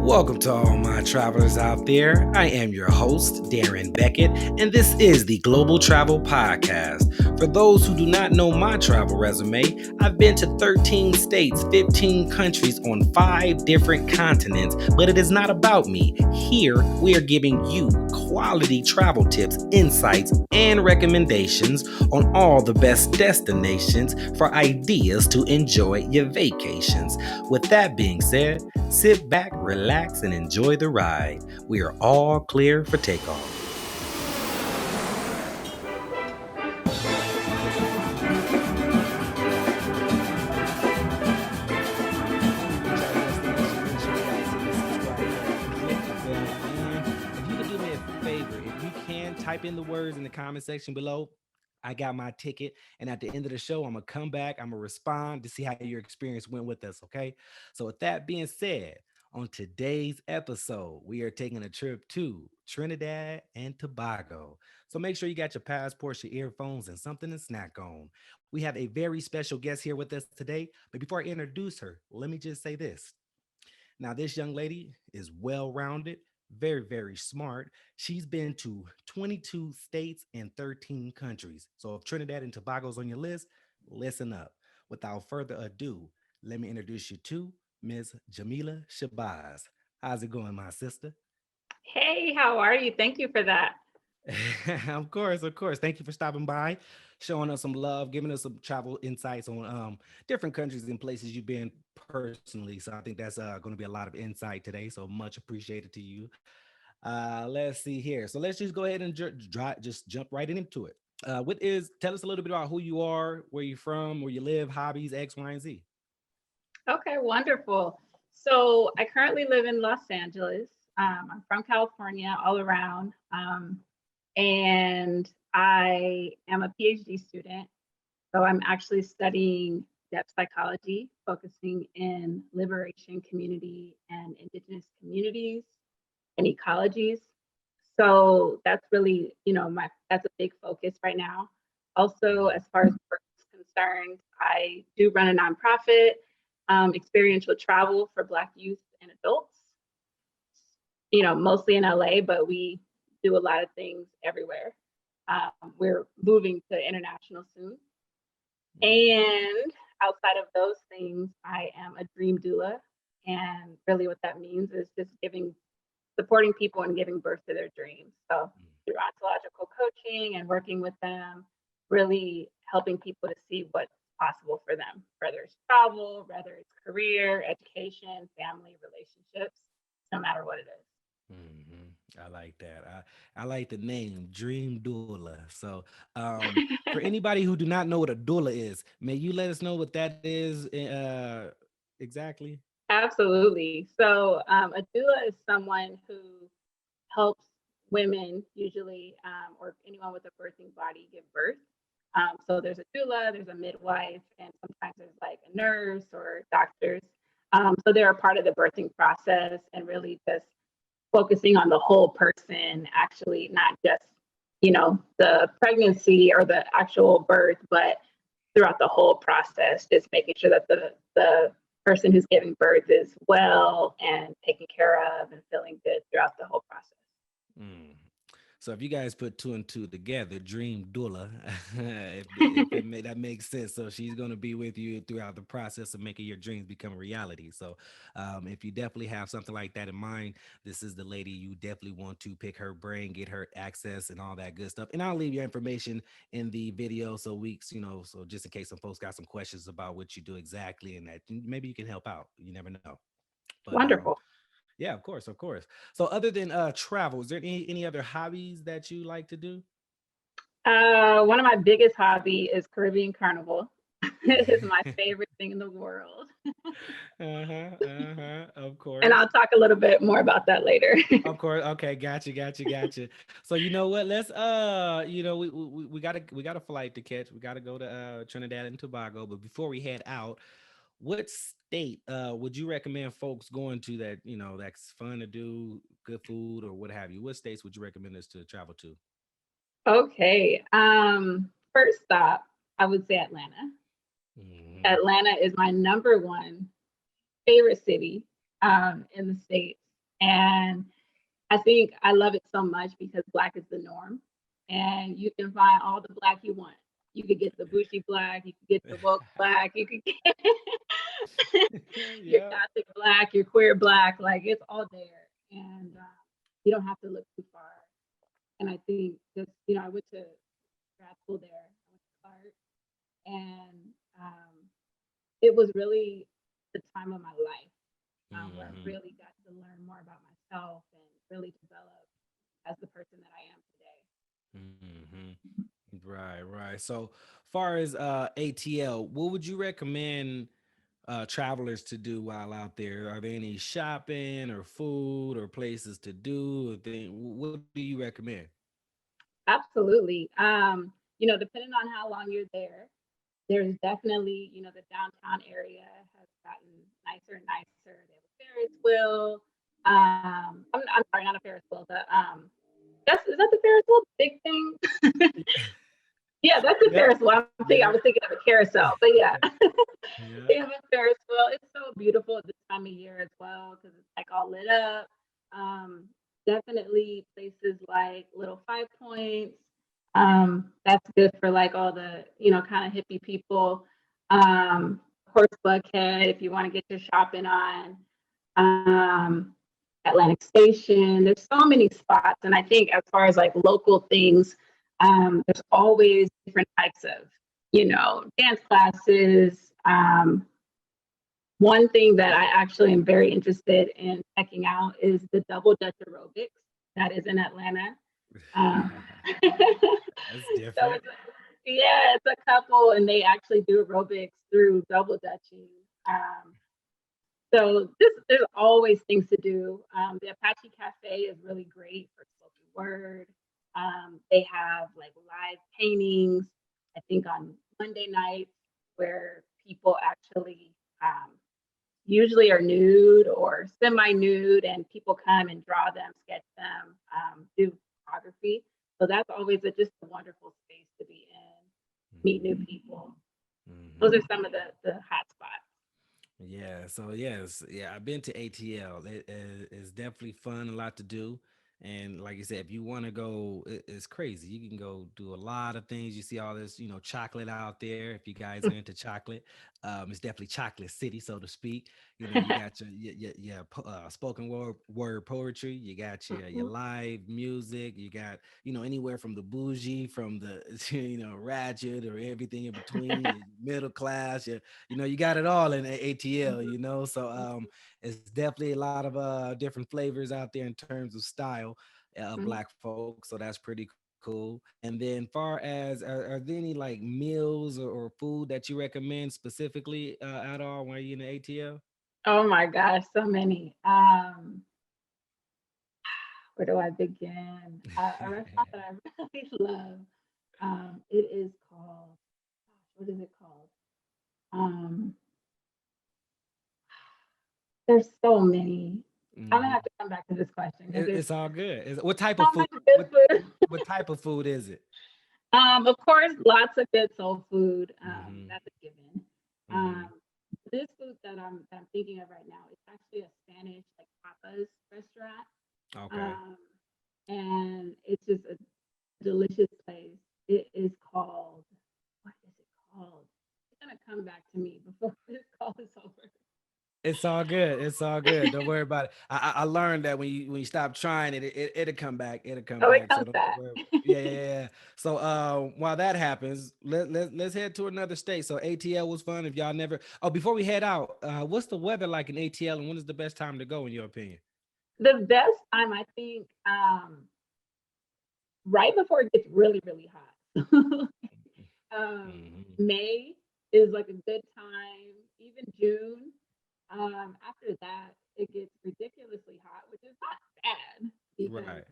Welcome to all my travelers out there. I am your host, Darren Beckett, and this is the Global Travel Podcast. For those who do not know my travel resume, I've been to 13 states, 15 countries on 5 different continents, but it is not about me. Here, we are giving you quality travel tips, insights, and recommendations on all the best destinations for ideas to enjoy your vacations. With that being said, sit back, relax, and enjoy the ride. We are all clear for takeoff. If you could do me a favor, if you can type in the words in the comment section below, I got my ticket. And at the end of the show, I'm going to come back. I'm going to respond to see how your experience went with us. Okay. So, with that being said, on today's episode, we are taking a trip to Trinidad and Tobago. So, make sure you got your passports, your earphones, and something to snack on. We have a very special guest here with us today. But before I introduce her, let me just say this. Now, this young lady is well rounded, very, very smart. She's been to 22 states and 13 countries. So if Trinidad and Tobago's on your list, listen up. Without further ado, let me introduce you to Ms. Jamila Shabazz. How's it going, my sister? Hey, how are you? Thank you for that. Of course, of course. Thank you for stopping by, showing us some love, giving us some travel insights on different countries and places you've been personally. So I think that's going to be a lot of insight today. So much appreciated to you. Let's see here. So let's just go ahead and just jump right into it. Tell us a little bit about who you are, where you're from, where you live, hobbies, X, Y, and Z. Okay, wonderful. So I currently live in Los Angeles. I'm from California, all around, and I am a PhD student. So I'm actually studying depth psychology, focusing in liberation community and indigenous communities and ecologies. So that's really, that's a big focus right now. Also, as far as work is concerned, I do run a nonprofit, experiential travel for Black youth and adults, mostly in LA, but we do a lot of things everywhere. We're moving to international soon. And outside of those things, I am a dream doula. And really what that means is just supporting people and giving birth to their dreams. So through ontological coaching and working with them, really helping people to see what's possible for them, whether it's travel, whether it's career, education, family, relationships, no matter what it is. I like that. I like the name Dream Doula. So, for anybody who do not know what a doula is, may you let us know what that is exactly? Absolutely. So a doula is someone who helps women usually, or anyone with a birthing body, give birth. So there's a doula, there's a midwife, and sometimes there's like a nurse or doctors. So they're a part of the birthing process and really just focusing on the whole person, actually, not just, the pregnancy or the actual birth, but throughout the whole process, just making sure that the person who's giving birth is well and taken care of and feeling good throughout the whole process. Mm. So if you guys put two and two together, Dream Doula, that makes sense. So she's going to be with you throughout the process of making your dreams become a reality. So if you definitely have something like that in mind, this is the lady you definitely want to pick her brain, get her access and all that good stuff. And I'll leave your information in the video. So so just in case some folks got some questions about what you do exactly and that maybe you can help out. You never know. But Wonderful. yeah, of course, of course. So other than travel, is there any other hobbies that you like to do? One of my biggest hobby is Caribbean Carnival. It is my favorite thing in the world. Of And course. I'll talk a little bit more about that later. Of course. Okay, gotcha. So you know what? Let's we got a flight to catch. We gotta go to Trinidad and Tobago. But before we head out, what state would you recommend folks going to that, that's fun to do, good food or what have you? What states would you recommend us to travel to? Okay. First stop, I would say Atlanta. Mhm. Atlanta is my number one favorite city in the States. And I think I love it so much because Black is the norm, and you can find all the Black you want. You could get the bougie Black, you could get the woke Black, you could get your Yeah. Gothic Black, your queer Black, like it's all there, and you don't have to look too far. And I think just I went to grad school there, I went to Clark, and um, it was really the time of my life where I Hmm. really got to learn more about myself and really develop as the person that I am today. Hmm. Right, right. So far as ATL, what would you recommend travelers to do while out there? Are there any shopping or food or places to do? Or what do you recommend? Absolutely. Depending on how long you're there, there's definitely, the downtown area has gotten nicer and nicer. They have a Ferris wheel. I'm sorry, not a Ferris wheel. Is that the Ferris wheel? Big thing. Yeah, that's a Yep. Ferris wheel. I Yep. was thinking of a carousel, but yeah, Yeah. they have a Ferris wheel. It's so beautiful at this time of year as well because it's like all lit up. Um, Definitely places like Little Five Points. That's good for like all the kind of hippie people. Horse Buckhead if you want to get your shopping on. Um, Atlantic Station. There's so many spots, and I think as far as like local things, there's always different types of dance classes. One thing that I actually am very interested in checking out is the double Dutch aerobics that is in Atlanta. Um, so That's different. yeah, it's a couple, and they actually do aerobics through double dutching. Um, there's always things to do. The Apache Cafe is really great for spoken word. They have like live paintings. I think on Monday nights where people actually usually are nude or semi-nude, and people come and draw them, sketch them, do photography. So that's always just a wonderful space to be in, meet new people. Those Hmm. are some of the hot spots. Yeah. So yes, yeah, I've been to ATL. It's definitely fun, a lot to do. And like you said, if you want to go, it's crazy. You can go do a lot of things. You see all this, chocolate out there. If you guys are into chocolate, it's definitely chocolate city, so to speak. You got your spoken word poetry. You got your Mhm. live music. You got anywhere from the bougie, from the ratchet, or everything in between. Your middle class. You got it all in ATL. So it's definitely a lot of different flavors out there in terms of style of Mhm. Black folks. So that's pretty cool. And then, far as are there any like meals or food that you recommend specifically at all when you're in the ATL? Oh my gosh, so many. Where do I begin? A restaurant that I really love. It is called. What is it called? Um, there's so many. I'm gonna Hmm. have to come back to this question because there's It's all good. What type so of food? much good What food. what type of food is it? Of course, lots of good soul food. Hmm. That's a given. Um, Hmm. this food that I'm thinking of right now is actually a Spanish like tapas restaurant. Okay. Um, and it's just a delicious place. It is called, what is it called? It's gonna come back to me before this call is over. It's all good. It's all good. Don't worry about it. I learned that when you stop trying it'll come back. It'll come Oh, it back. So comes don't back. worry. Yeah, yeah, yeah. So while that happens, let's head to another state. So ATL was fun. If y'all never before we head out, what's the weather like in ATL and when is the best time to go in your opinion? The best time I think, right before it gets really, really hot. Hmm. May is like a good time, even June. After that, it gets ridiculously hot, which is not bad because Right.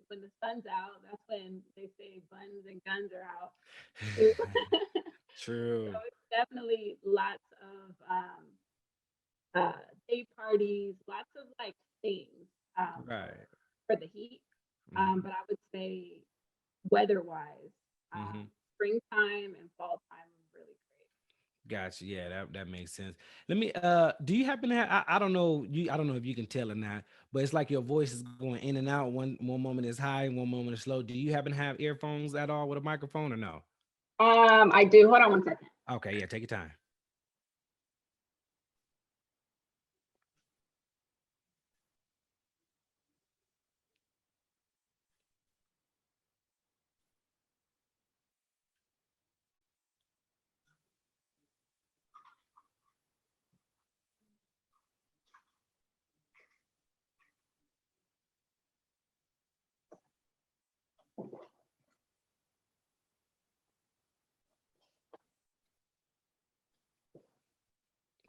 when the sun's out, that's when they say buns and guns are out. So True. it's definitely lots of uh, day parties, lots of like things for Right. the heat. Hmm. But I would say weather wise, Hmm. springtime and fall time are really great. Gotcha. Yeah, that makes sense. Let me do you happen to have I don't know I don't know if you can tell or not, but it's like your voice is going in and out. One moment is high, one moment is slow. Do you happen to have earphones at all with a microphone or no? I do. Hold on one second. Okay, yeah, take your time.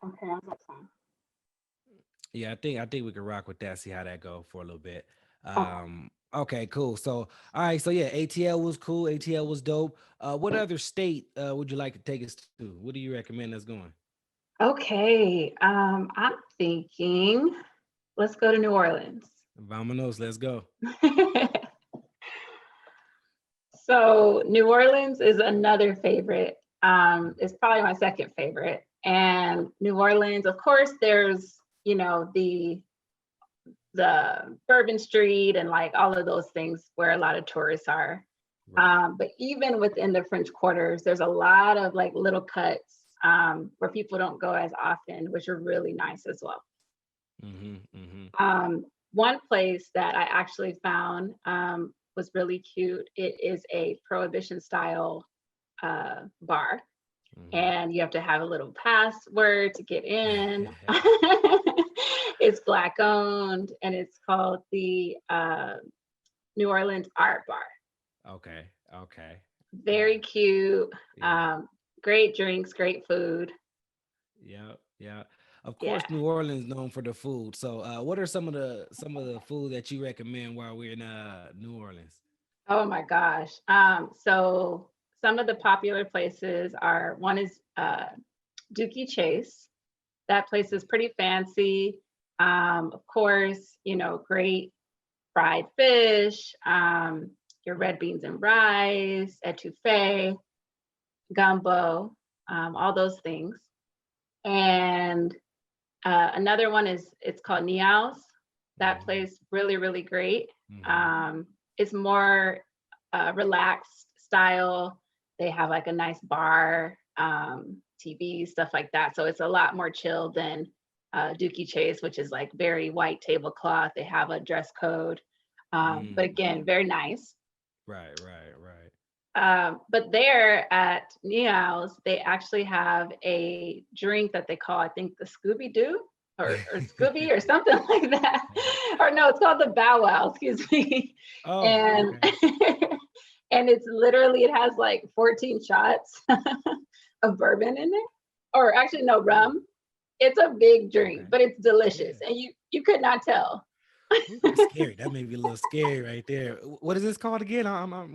Okay, I got time. Yeah, I think we can rock with that, see how that go for a little bit. Okay. Okay, cool. So all right, so yeah, ATL was cool, ATL was dope. What other state would you like to take us to? What do you recommend us going? Okay. I'm thinking let's go to New Orleans. Vamonos, let's go. So New Orleans is another favorite. It's probably my second favorite. And New Orleans, of course, there's, the Bourbon Street and like all of those things where a lot of tourists are. Right. But even within the French quarters, there's a lot of like little cuts where people don't go as often, which are really nice as well. Mm-hmm. Mm-hmm. One place that I actually found was really cute. It is a prohibition style bar, Mm-hmm. and you have to have a little password to get in. It's Black owned, and it's called the New Orleans Art Bar. Okay. Okay. Very cute. Yeah. Um, Great drinks, great food. Yeah. Yeah. Of Yeah. course, New Orleans known for the food. So, what are some of the food that you recommend while we're in New Orleans? Oh my gosh. So some of the popular places are one is Dookie Chase. That place is pretty fancy. Of course, great fried fish, your red beans and rice, etouffee, gumbo, all those things. And another one is it's called Niao's. That Mm-hmm. place really, really great. Mm-hmm. Um, it's more relaxed style. They have like a nice bar, TV, stuff like that. So it's a lot more chill than Dookie Chase, which is like very white tablecloth. They have a dress code, but Mm-hmm. again, very nice. Right. Right. Right. But there at Neo's, they actually have a drink that they call, I think, the Scooby Doo or Scooby or something like that. Or no, it's called the Bow Wow, excuse me. Oh. And Okay. and it's literally it has like 14 shots of bourbon in it, or actually no Oh. rum. It's a big drink, Okay. but it's Yeah. delicious, and you could not tell. Ooh, that's scary. That may be a little scary right there. What is this called again?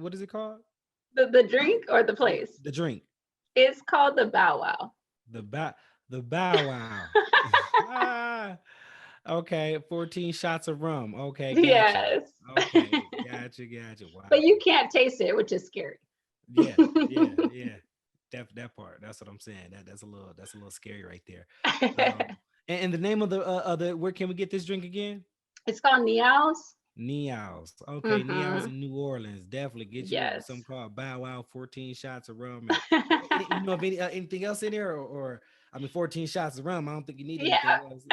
What is it called? The drink or the place? The drink. It's called the Bow Wow. The bow. The bow wow. Ah, okay. 14 shots of rum. Okay, gotcha. Yes. Okay, gotcha, gotcha. But Wow. you can't taste it, which is scary. Yeah, yeah, yeah. That part. That's what I'm saying. That's a little scary right there. Um, and the name of the where can we get this drink again? It's called Neos. Neows. Okay, Neows Hmm. in New Orleans. Definitely get you some Yes. called Bow Wow, 14 shots of rum. And you know of anything else in there or I mean 14 shots of rum. I don't think you need Yeah. anything else.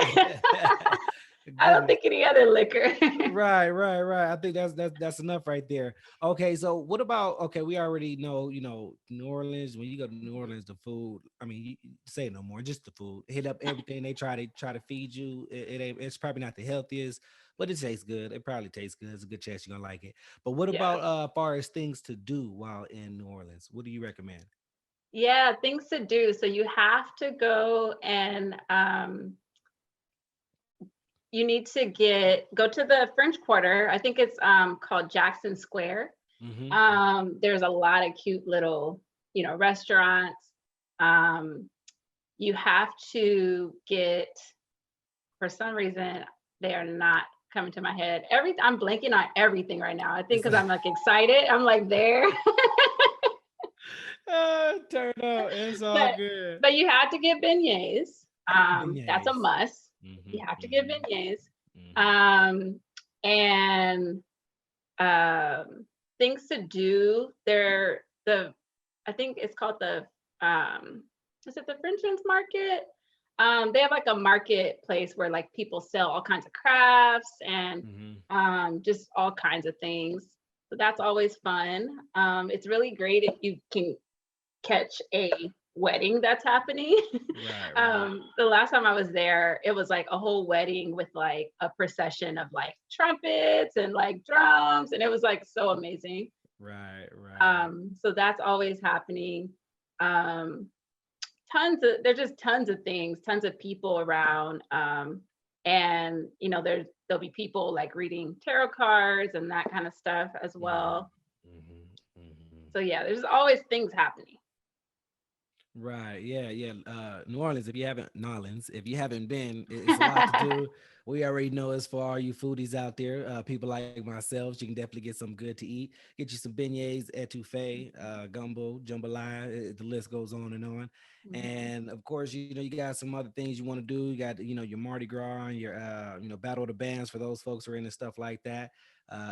I don't Goodness. think any other liquor. Right, right, right. I think that's enough right there. Okay, so what about okay, we already know, New Orleans, when you go to New Orleans, the food, I mean, say no more, just the food. Hit up everything they try to feed you. It's probably not the healthiest, but it tastes good. It probably tastes good. It's a good chance you're gonna like it. But what Yes. about far as things to do while in New Orleans? What do you recommend? Yeah, things to do. So you have to go and you need to go to the French Quarter. I think it's called Jackson Square. Mm-hmm. There's a lot of cute little, restaurants. Um, you have to get, for some reason, they are not coming to my head. I'm blanking on everything right now. I think It's because I'm like excited. I'm like there. Turn up. It's all but good. but you had to get beignets. That's a Beignets. must. Mm-hmm, You have to get mm-hmm, beignets. mm-hmm. Um, and things to do. I think it's called the is it the Frenchman's Market? They have like a marketplace where like people sell all kinds of crafts and Mm-hmm. just all kinds of things. So that's always fun. It's really great if you can catch a wedding that's happening. Right, right. The last time I was there, it was like a whole wedding with like a procession of like trumpets and like drums, and it was like so amazing. Right, right. So that's always happening. Um, there's just tons of things, tons of people around. And there'll be people like reading tarot cards and that kind of stuff as Mm-hmm. well. Mm-hmm. Mm-hmm. So yeah, there's always things happening. Right. Yeah. Yeah. New Orleans, if you haven't been, it's a lot to do. We already know as for all you foodies out there, people like myself, you can definitely get some good to eat. Get you some beignets, etouffee, gumbo, jambalaya. The list goes on and on. Mhm. And of course, you got some other things you want to do. You got, your Mardi Gras and your, Battle of the Bands for those folks who are into stuff like that.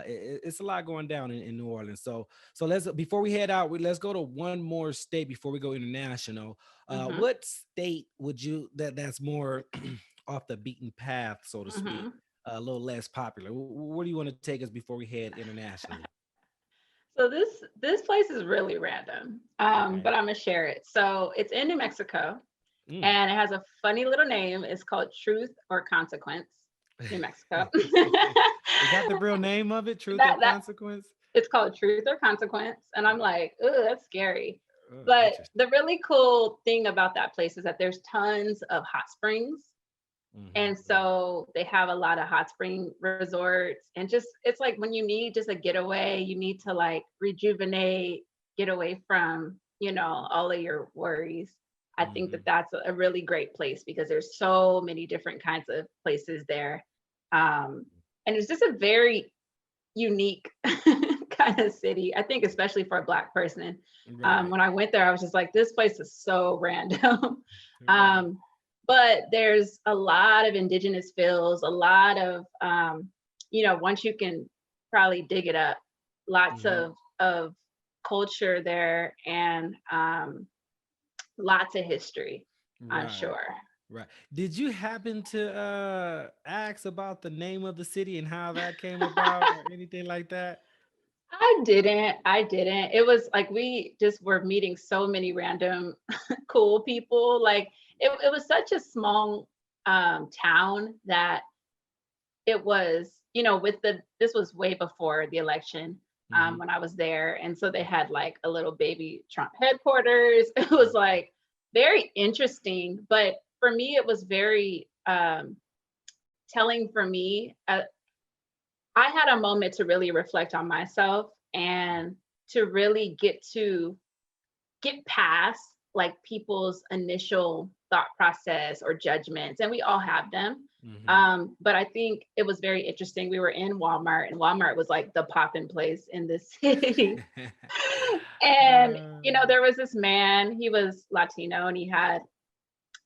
It's a lot going down in New Orleans. So let's before we head out, let's go to one more state before we go international. Mhm. What state would you that's more off the beaten path, so to speak, Mhm. a little less popular? Where do you want to take us before we head internationally? So this place is really random, Okay. but I'm gonna share it. So it's in New Mexico, Mm. and it has a funny little name. It's called Truth or Consequence, New Mexico. Is that the real name of it? Truth or that consequence? It's called Truth or Consequence, and I'm like, oh, that's scary. But Interesting. the really cool thing about that place is that there's tons of hot springs. And Mm-hmm. so they have a lot of hot spring resorts, and just it's like when you need just a getaway, you need to like rejuvenate, get away from, all of your worries. I think Mm-hmm. that that's a really great place because there's so many different kinds of places there. And it's just a very unique kind of city. I think especially for a Black person. Right. When I went there, I was just like, this place is so random. Right. But there's a lot of indigenous feels, a lot of once you can probably dig it up, lots Mm-hmm. of culture there, and lots of history, I'm Right. sure. Right. Did you happen to ask about the name of the city and how that came about or anything like that? I didn't. It was like we just were meeting so many random cool people. Like it was such a small town that it was, with this was way before the election, Mm-hmm. when I was there. And so they had like a little baby Trump headquarters. It was like very interesting. But for me, it was very telling for me. I had a moment to really reflect on myself and to really get past like people's initial thought process or judgments, and we all have them. Mm-hmm. But I think it was very interesting. We were in Walmart, and Walmart was like the poppin' place in the city. And uh, there was this man. He was Latino, and he had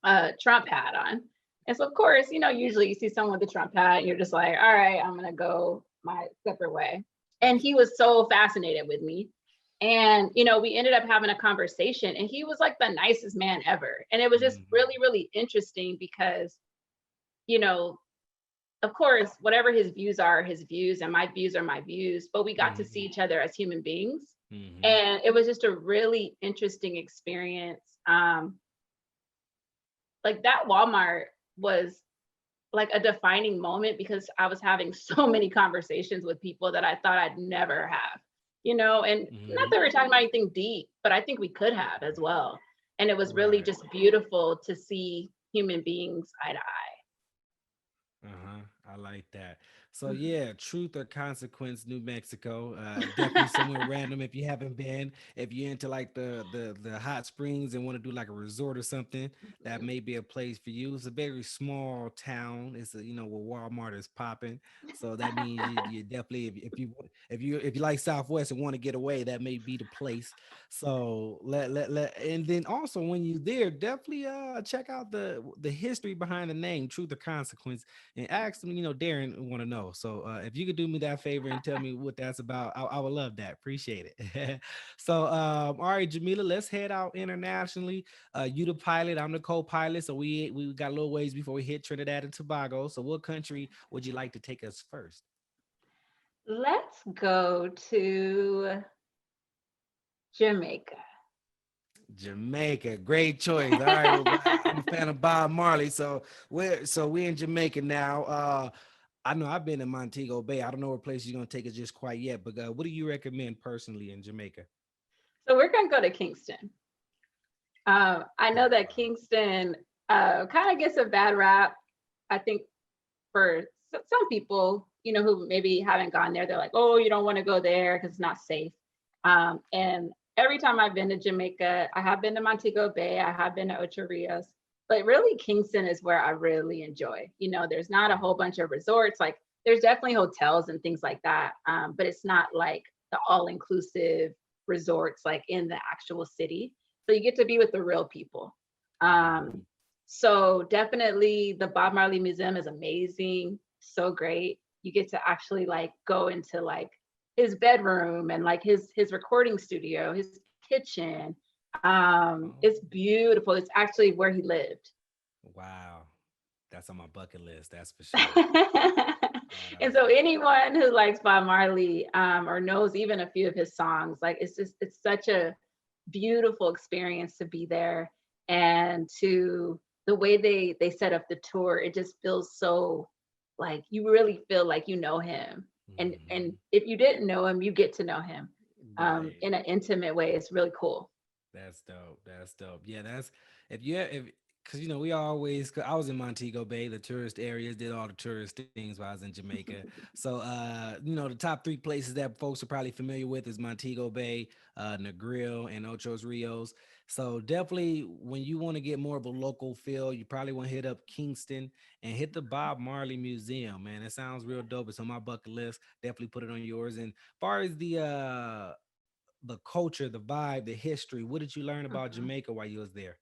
a Trump hat on. And so, of course, usually you see someone with a Trump hat, and you're just like, all right, I'm gonna go my separate way. And he was so fascinated with me. And we ended up having a conversation, and he was like the nicest man ever. And it was just mhm. really, really interesting because, you know, of course, whatever his views are his views, and my views are my views, but we got to see Mhm. each other as human beings. Mhm. And it was just a really interesting experience. Like that Walmart was like a defining moment because I was having so many conversations with people that I thought I'd never have, and not Mhm. that we're talking about anything deep, but I think we could have as well. And it was really Right. just beautiful to see human beings eye to eye. Uh-huh. I like that. So yeah, Truth or Consequence, New Mexico. Definitely somewhere random if you haven't been. If you're into like the hot springs and want to do like a resort or something, that Mhm. may be a place for you. It's a very small town. It's a, where Walmart is popping. So that means you definitely if you like Southwest and want to get away, that may be the place. So and then also when you're there, definitely check out the history behind the name, Truth or Consequence, and ask them, Darren want to know. So if you could do me that favor and tell me what that's about, I would love that. Appreciate it. So all right, Jamila, let's head out internationally. You the pilot, I'm the co-pilot. So we got a little ways before we hit Trinidad and Tobago. So what country would you like to take us first? Let's go to Jamaica. Jamaica, great choice. All right, well, I'm a fan of Bob Marley, so we're in Jamaica now. I know I've been in Montego Bay. I don't know what place you're gonna take us just quite yet, but what do you recommend personally in Jamaica? So we're going to go to Kingston. I know that Kingston kind of gets a bad rap. I think for some people, who maybe haven't gone there, they're like, oh, you don't want to go there because it's not safe. And every time I've been to Jamaica, I have been to Montego Bay, I have been to Ocho Rios, but really Kingston is where I really enjoy. There's not a whole bunch of resorts. Like there's definitely hotels and things like that, but it's not like the all-inclusive resorts like in the actual city. So you get to be with the real people. Um, so definitely the Bob Marley Museum is amazing, so great. You get to actually like go into like his bedroom and like his recording studio, his kitchen. Oh, It's beautiful. It's actually where he lived. wow, that's on my bucket list. That's for sure. And Uh, so anyone who likes Bob Marley or knows even a few of his songs, like it's such a beautiful experience to be there, and to the way they set up the tour, it just feels so like you really feel like you know him. And mhm. if you didn't know him, you get to know him Right. in an intimate way. It's really cool. That's dope. That's dope. Yeah, that's if because we always 'cause I was in Montego Bay, the tourist areas, did all the tourist things while I was in Jamaica. So the top three places that folks are probably familiar with is Montego Bay, Negril, and Ochos Rios. So definitely when you want to get more of a local feel, you probably want to hit up Kingston and hit the Bob Marley Museum, man. It sounds real dope. It's on my bucket list. Definitely put it on yours. And far as the culture, the vibe, the history. What did you learn about Mhm. Jamaica while you was there?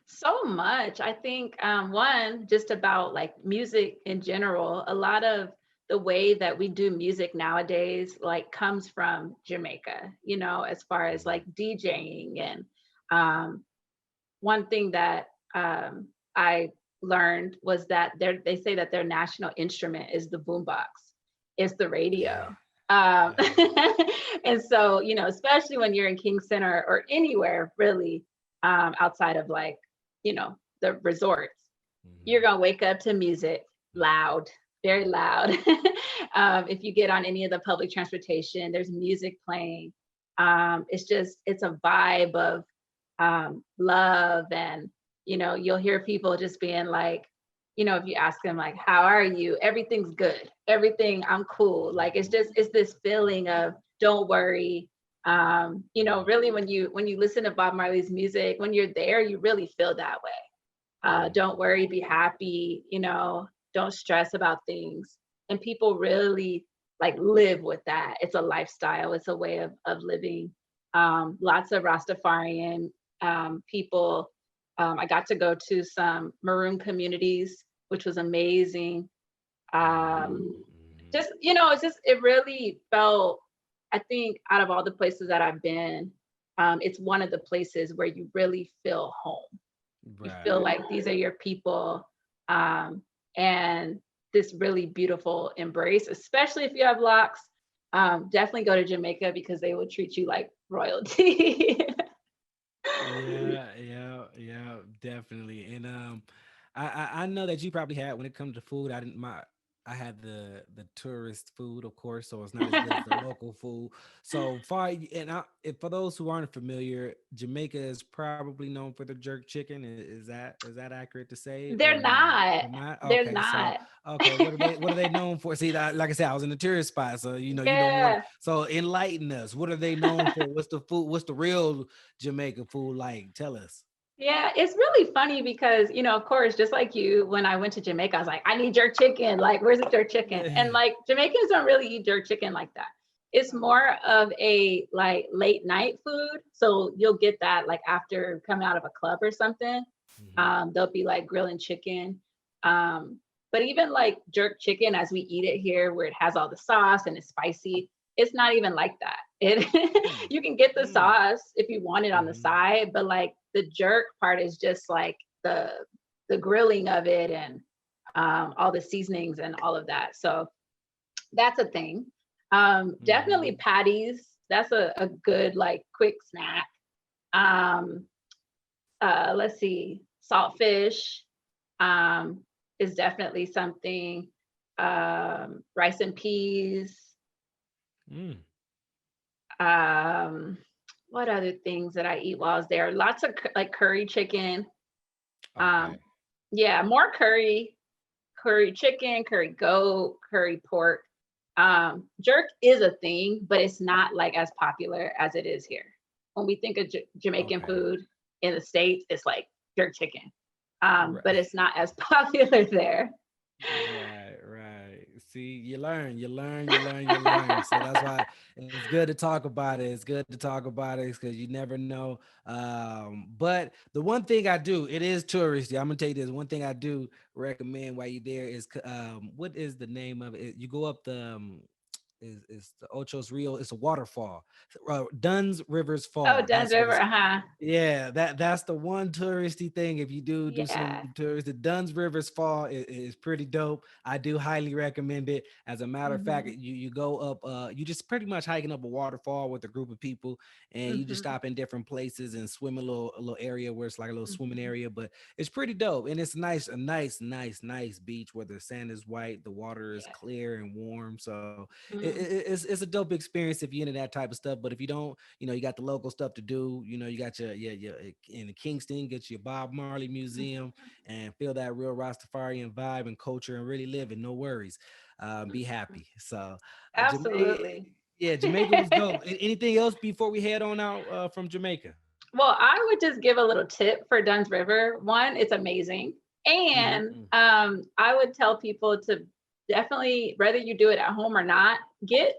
So much. I think one, just about like music in general, a lot of the way that we do music nowadays like comes from Jamaica, as far as Mhm. like DJing. And um, one thing that I learned was that they say that their national instrument is the boombox, it's the Yeah. radio. Yeah. And so, especially when you're in Kingston or anywhere really outside of like, the resorts, you're Mhm. going to wake up to music Mhm. loud, very loud. If you get on any of the public transportation, there's music playing. It's a vibe of love. And you'll hear people just being like, if you ask them like, how are you, everything's good, everything, I'm cool. Like it's this feeling of don't worry. Really when you listen to Bob Marley's music, when you're there, you really feel that way. Mhm. Don't worry, be happy, don't stress about things. And people really like live with that. It's a lifestyle, it's a way of living. Lots of Rastafarian people. I got to go to some maroon communities, which was amazing. Mhm. Um, Mhm. just, it really felt, I think, out of all the places that I've been, it's one of the places where you really feel home. You feel Right. like these are your people, um, and this really beautiful embrace, especially if you have locks. Definitely go to Jamaica because they will treat you like royalty. Yeah, yeah, yeah, definitely. And I know that you probably had when it comes to food. I didn't my I had the tourist food, of course, so it's not as good as the local food. So far, for those who aren't familiar, Jamaica is probably known for the jerk chicken. Is that accurate to say or They're no? not. They're not. They're Okay, so not. okay, what are they known for? See, like I said, I was in the tourist spot, so you know more. Yeah. So enlighten us. What are they known for? What's the food? What's the real Jamaican food like? Tell us. Yeah, it's really funny because, of course, just like you, when I went to Jamaica, I was like, I need jerk chicken. Like, where's the jerk chicken? And like, Jamaicans don't really eat jerk chicken like that. It's more of a like late night food. So you'll get that like after coming out of a club or something. Mhm. They'll be like grilling chicken. Um, but even like jerk chicken as we eat it here, where it has all the sauce and it's spicy, it's not even like that. It Mm, you can get the mm, sauce if you want it on the mhm. side, but like the jerk part is just like the grilling of it and all the seasonings and all of that. So that's a thing. Definitely Mhm. patties. That's a good like quick snack. Um, let's see, saltfish um, is definitely something. Rice and peas. Mm. Um, what other things that I eat while I was there? Lots of like curry chicken. Um, Okay. yeah, more curry, curry chicken, curry goat, curry pork. Jerk is a thing, but it's not like as popular as it is here. When we think of Jamaican Okay. food in the States, it's like jerk chicken. But Right. it's not as popular there. Right, right. See, you learn. So that's why it's good to talk about it. It's good to talk about it because you never know. But the one thing I do, it is touristy. I'm gonna tell you this. One thing I do recommend while you're there is what is the name of it? You go up the is the Ochos Rio. It's a waterfall. Dunn's Rivers Oh, Fall. Dunn's That's what River, it's. uh-huh. Yeah, that's the one touristy thing. If you do some Yeah. tours, the Dunn's Rivers Fall is pretty dope. I do highly recommend it. As a matter of fact, Hmm. you go up, you just pretty much hiking up a waterfall with a group of people, and you just Hmm. stop in different places and swim a little area where it's like a little swimming Hmm. area. But it's pretty dope, and it's a nice beach where the sand is white, the water is Yeah. clear and warm. So Mm. it's a dope experience if you're into that type of stuff. But if you don't, you got the local stuff to do. You got your in Kingston, get your Bob Marley Museum and feel that real Rastafarian vibe and culture and really live it. No worries. Be happy. So, Jamaica, Absolutely. yeah, Jamaica was dope. Anything else before we head on out from Jamaica? Well, I would just give a little tip for Dunn's River. One, it's amazing. And Mm-hmm. I would tell people to definitely, whether you do it at home or not, get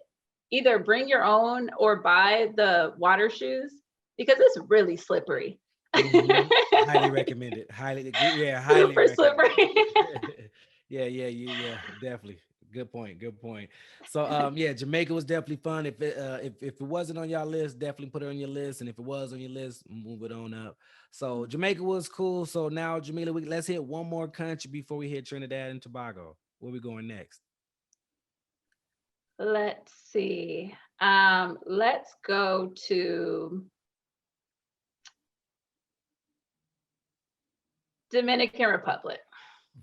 either bring your own or buy the water shoes because it's really slippery. Mm-hmm. Highly recommended. Highly agree. Yeah, highly Super recommend. slippery. Yeah, definitely. Good point. Good point. So yeah, Jamaica was definitely fun. If it wasn't on your list, definitely put it on your list. And if it was on your list, move it on up. So Jamaica was cool. So now, Jamila, let's hit one more country before we hit Trinidad and Tobago. Where we going next? Let's see. Let's go to Dominican Republic.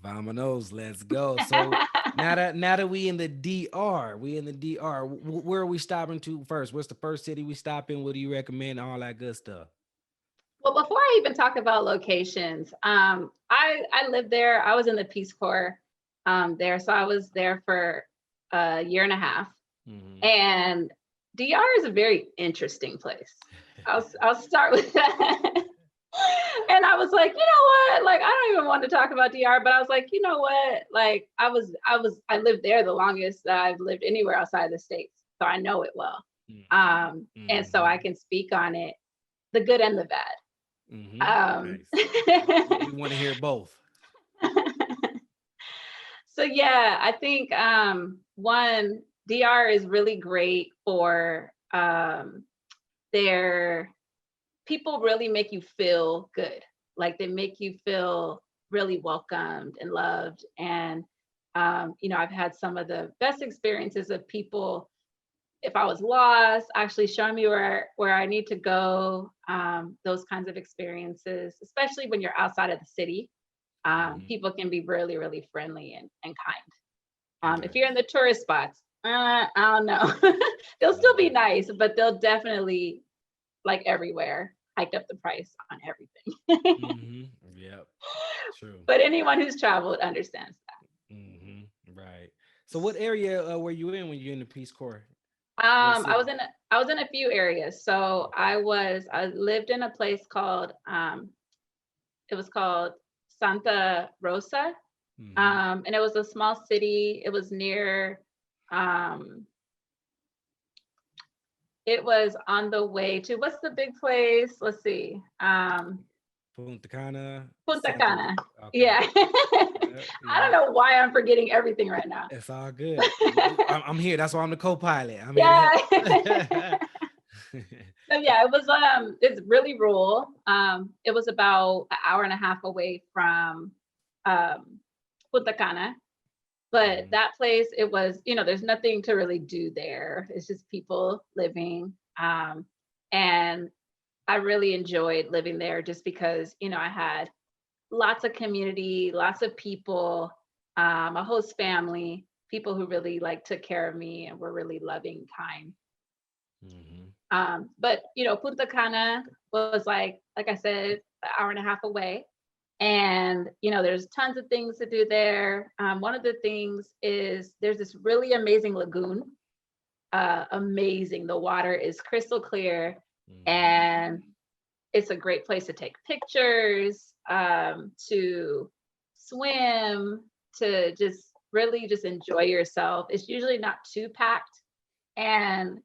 Vamonos, let's go. So now that we in the DR, we in the DR. Where are we stopping to first? What's the first city we stop in? What do you recommend? All that good stuff. Well, before I even talk about locations, I lived there. I was in the Peace Corps there, so I was there for a year and a half. Hmm. And DR is a very interesting place. I'll start with that. And I was like, you know what? Like, I don't even want to talk about DR, but I was like, you know what? Like, I lived there the longest that I've lived anywhere outside the states, so I know it well. And so I Hmm. can speak on it, the good and the bad. Hmm. Um, Nice. We want to hear both. so yeah, I think one DR is really great for their people really make you feel good. Like they make you feel really welcomed and loved. And I've had some of the best experiences of people if I was lost, actually showing me where I need to go. Those kinds of experiences, especially when you're outside of the city, Hmm. people can be really, really friendly and kind. If you're in the tourist spots, I don't know. They'll still be nice, but they'll definitely, like everywhere, hike up the price on everything. Yep. True. But anyone who's traveled understands that. Right. So what area were you in when you're in the Peace Corps? What I was city? in a few areas. So Okay. I lived in a place called it was called Santa Rosa. Mm-hmm. And it was a small city. It was near um it was on the way to, what's the big place? Let's see. Punta Cana, Punta Santo. Cana. Okay. Yeah. Yep. I don't Yep. know why I'm forgetting everything right now. It's all good. I'm here. That's why I'm the co-pilot. I'm here to Yeah. help. So yeah, it's really rural. It was about an hour and a half away from um Punta Cana. But Mhm. that place, it was, there's nothing to really do there. It's just people living. And I really enjoyed living there just because, I had lots of community, lots of people, a host family, people who really like took care of me and were really loving, kind. Mhm. But Punta Cana was like I said, an hour and a half away. And there's tons of things to do there. One of the things is there's this really amazing lagoon. Amazing. The water is crystal clear, Mhm. and it's a great place to take pictures, to swim, to just really just enjoy yourself. It's usually not too packed, and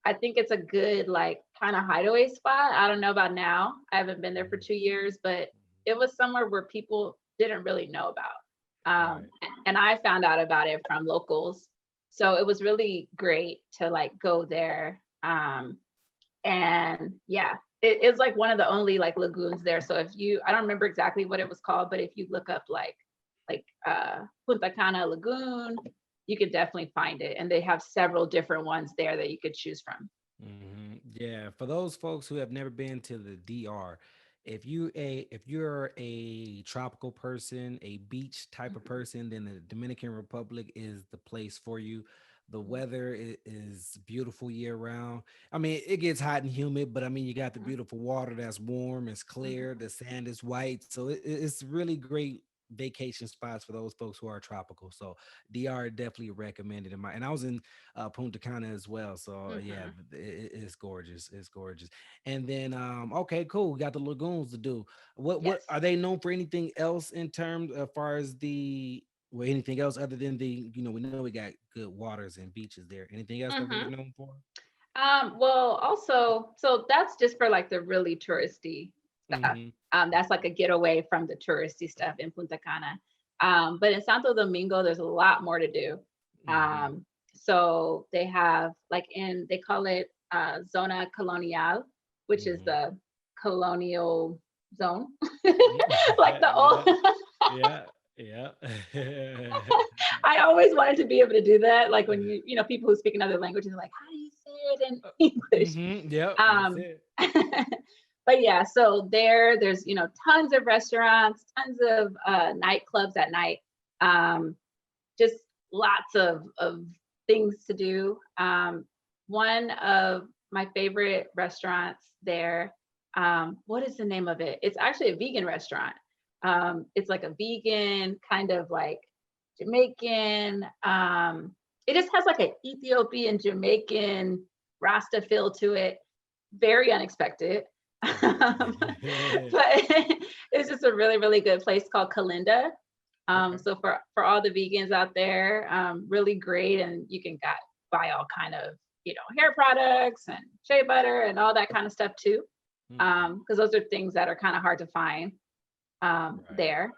I think it's a good like kind of hideaway spot. I don't know about now. I haven't been there for Mhm. 2 years, but it was somewhere where people didn't really know about. Right. And I found out about it from locals. So it was really great to like go there. And yeah, it's like one of the only like lagoons there. So I don't remember exactly what it was called, but if you look up like Punta Cana Lagoon, you could definitely find it. And they have several different ones there that you could choose from. Yeah, for those folks who have never been to the DR, if you're a tropical person, a beach type of Mhm, person, then the Dominican Republic is the place for you. The mhm, weather is beautiful year round. I mean, it gets hot and humid, but I mean, you got the mhm, beautiful water that's warm, it's clear, mhm. the sand is white, so it's really great vacation spots for those folks who are tropical. So DR definitely recommended in my, and I was in Punta Cana as well. So yeah, Mhm. it's gorgeous. It's gorgeous. And then okay, cool. We got the lagoons to do. What Yes. are they known for? Anything else in terms as far as the well, anything else other than we know we got good waters and beaches there. Anything else that they're Mhm. known for? Well, also, so that's just for like the really touristy stuff. Mm-hmm. That's like a getaway from the touristy stuff in Punta Cana. But in Santo Domingo, there's a lot more to do. Mm-hmm. So they have they call it Zona Colonial, which is Mm-hmm. the colonial zone, like the old. Yeah. Yeah. Yeah. I always wanted to be able to do that. Like when people who speak in other languages are like, how do you say it in English? Mm-hmm. Yep. That's Um, it. but yeah, so there's tons of restaurants, tons of nightclubs at night, just lots of things to do. One of my favorite restaurants there, what is the name of it? It's actually a vegan restaurant. It's like a vegan kind of like Jamaican. It just has like an Ethiopian Jamaican Rasta feel to it. Very unexpected. Okay. But it's just a really, really good place called Kalinda. Okay. So for all the vegans out there, really great, and you can buy all kind of hair products and shea butter and all that kind of stuff too, Mm, because those are things that are kind of hard to find right. there.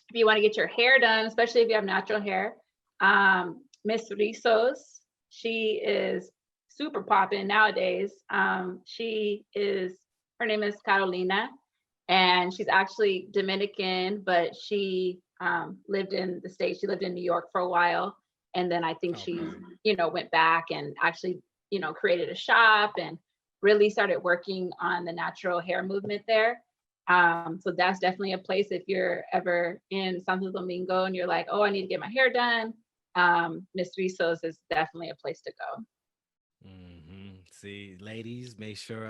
If you want to get your hair done, especially if you have natural hair, Miss Rizos, she is super popping nowadays. Her name is Carolina, and she's actually Dominican, but she lived in the States. She lived in New York for a while. And then I think she's, Okay. went back and actually, created a shop and really started working on the natural hair movement there. So that's definitely a place if you're ever in Santo Domingo and you're like, oh, I need to get my hair done. Mistrizos is definitely a place to go. See, ladies, make sure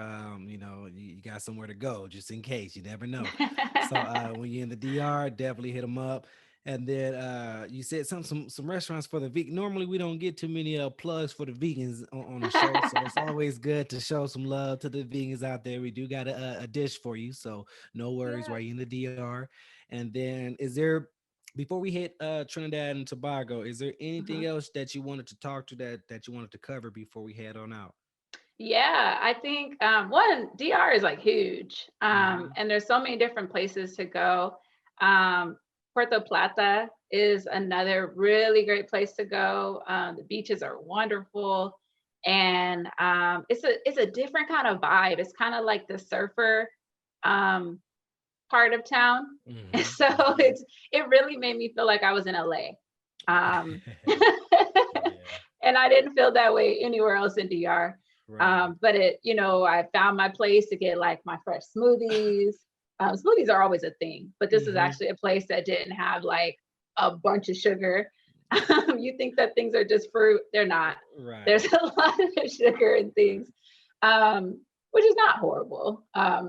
you got somewhere to go just in case. You never know. So when you're in the DR, definitely hit them up. And then you said some restaurants for the vegan. Normally we don't get too many plugs for the vegans on the show, so it's always good to show some love to the vegans out there. We do got a dish for you, so no worries Yeah. while you're in the DR. And then is there before we hit Trinidad and Tobago, is there anything Mhm. else that you wanted to talk to that you wanted to cover before we head on out? Yeah, I think one DR is like huge, Mhm. and there's so many different places to go. Puerto Plata is another really great place to go. The beaches are wonderful, and it's a different kind of vibe. It's kind of like the surfer um, part of town, and Mhm. so Mhm. it really made me feel like I was in LA. Um, Yeah. and I didn't feel that way anywhere else in DR. Right. But I found my place to get like my fresh smoothies. Smoothies are always a thing, but this is Mhm. actually a place that didn't have like a bunch of sugar. You think that things are just fruit, they're not. There's Right. a lot of sugar and things, which is not horrible.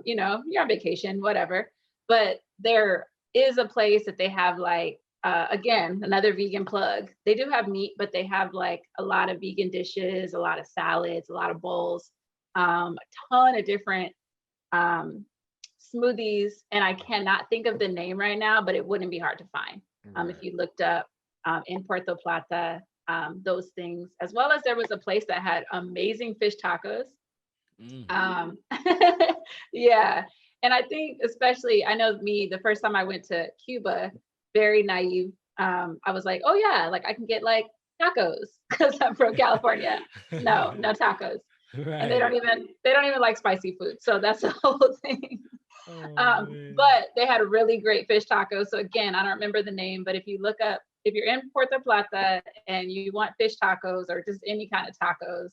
You're on vacation, whatever. But there is a place that they have like again, another vegan plug. They do have meat, but they have like a lot of vegan dishes, a lot of salads, a lot of bowls, a ton of different um, smoothies. And I cannot think of the name right now, but it wouldn't be hard to find if Right. you looked up in Puerto Plata, those things, as well as there was a place that had amazing fish tacos. Mhm. Um, yeah. And I think, especially, I know me, the first time I went to Cuba, very naive. I was like, oh, yeah, like I can get like tacos because I'm from California. No, no tacos. And they Right. don't even they don't even like spicy food. So that's the whole thing. Oh man. But they had a really great fish tacos. So again, I don't remember the name, but if you look up, if you're in Puerto Plata and you want fish tacos or just any kind of tacos,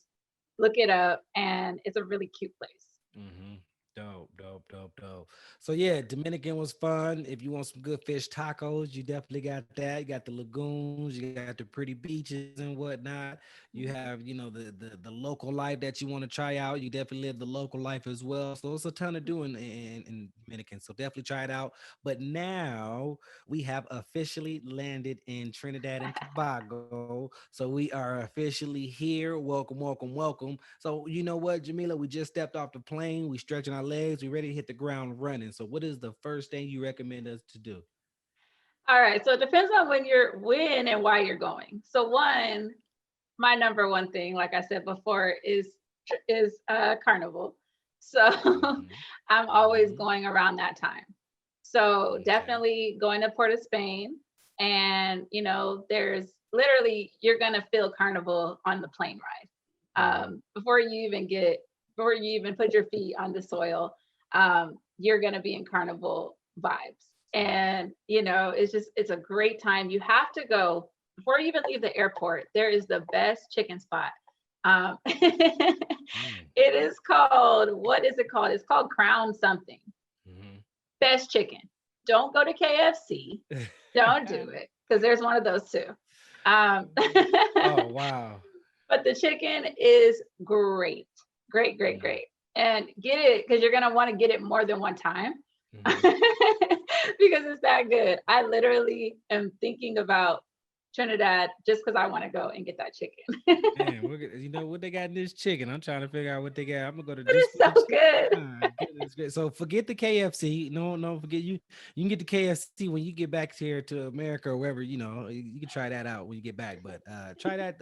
look it up, and it's a really cute place. Mm-hmm. Dope, dope, dope, dope. So yeah, Dominican was fun. If you want some good fish tacos, you definitely got that. You got the lagoons, you got the pretty beaches and whatnot. You have, the local life that you want to try out. You definitely live the local life as well. So it's a ton to do in Dominican. So definitely try it out. But now we have officially landed in Trinidad and Tobago. So we are officially here. Welcome, welcome, welcome. So you know what, Jamila, we just stepped off the plane. We stretching our legs. We ready to hit the ground running. So what is the first thing you recommend us to do? All right. So it depends on when and why you're going. So one, my number one thing, like I said before, is Carnival. So Mm-hmm. I'm always Mm-hmm. going around that time. So Okay. definitely going to Port of Spain, and there's literally you're gonna feel Carnival on the plane ride. Mm-hmm. Before you even put your feet on the soil, you're gonna be in Carnival vibes, Right. and it's a great time. You have to go before you even leave the airport. There is the best chicken spot. It Mm. is called, what is it called? It's called Crown something. Mm-hmm. Best chicken. Don't go to KFC. Don't do it because there's one of those too. Um, Oh wow. but the chicken is great, great, great, Mm-hmm. great. And get it because you're gonna want to get it more than one time Mm-hmm. because it's that good. I literally am thinking about Trinidad just because I want to go and get that chicken. Man, you know what they got in this chicken? I'm trying to figure out what they got. I'm gonna go to It just is for the so chicken. good. My goodness, so forget the KFC. No, no, forget you. You can get the KFC when you get back here to America or wherever. You can try that out when you get back. But try that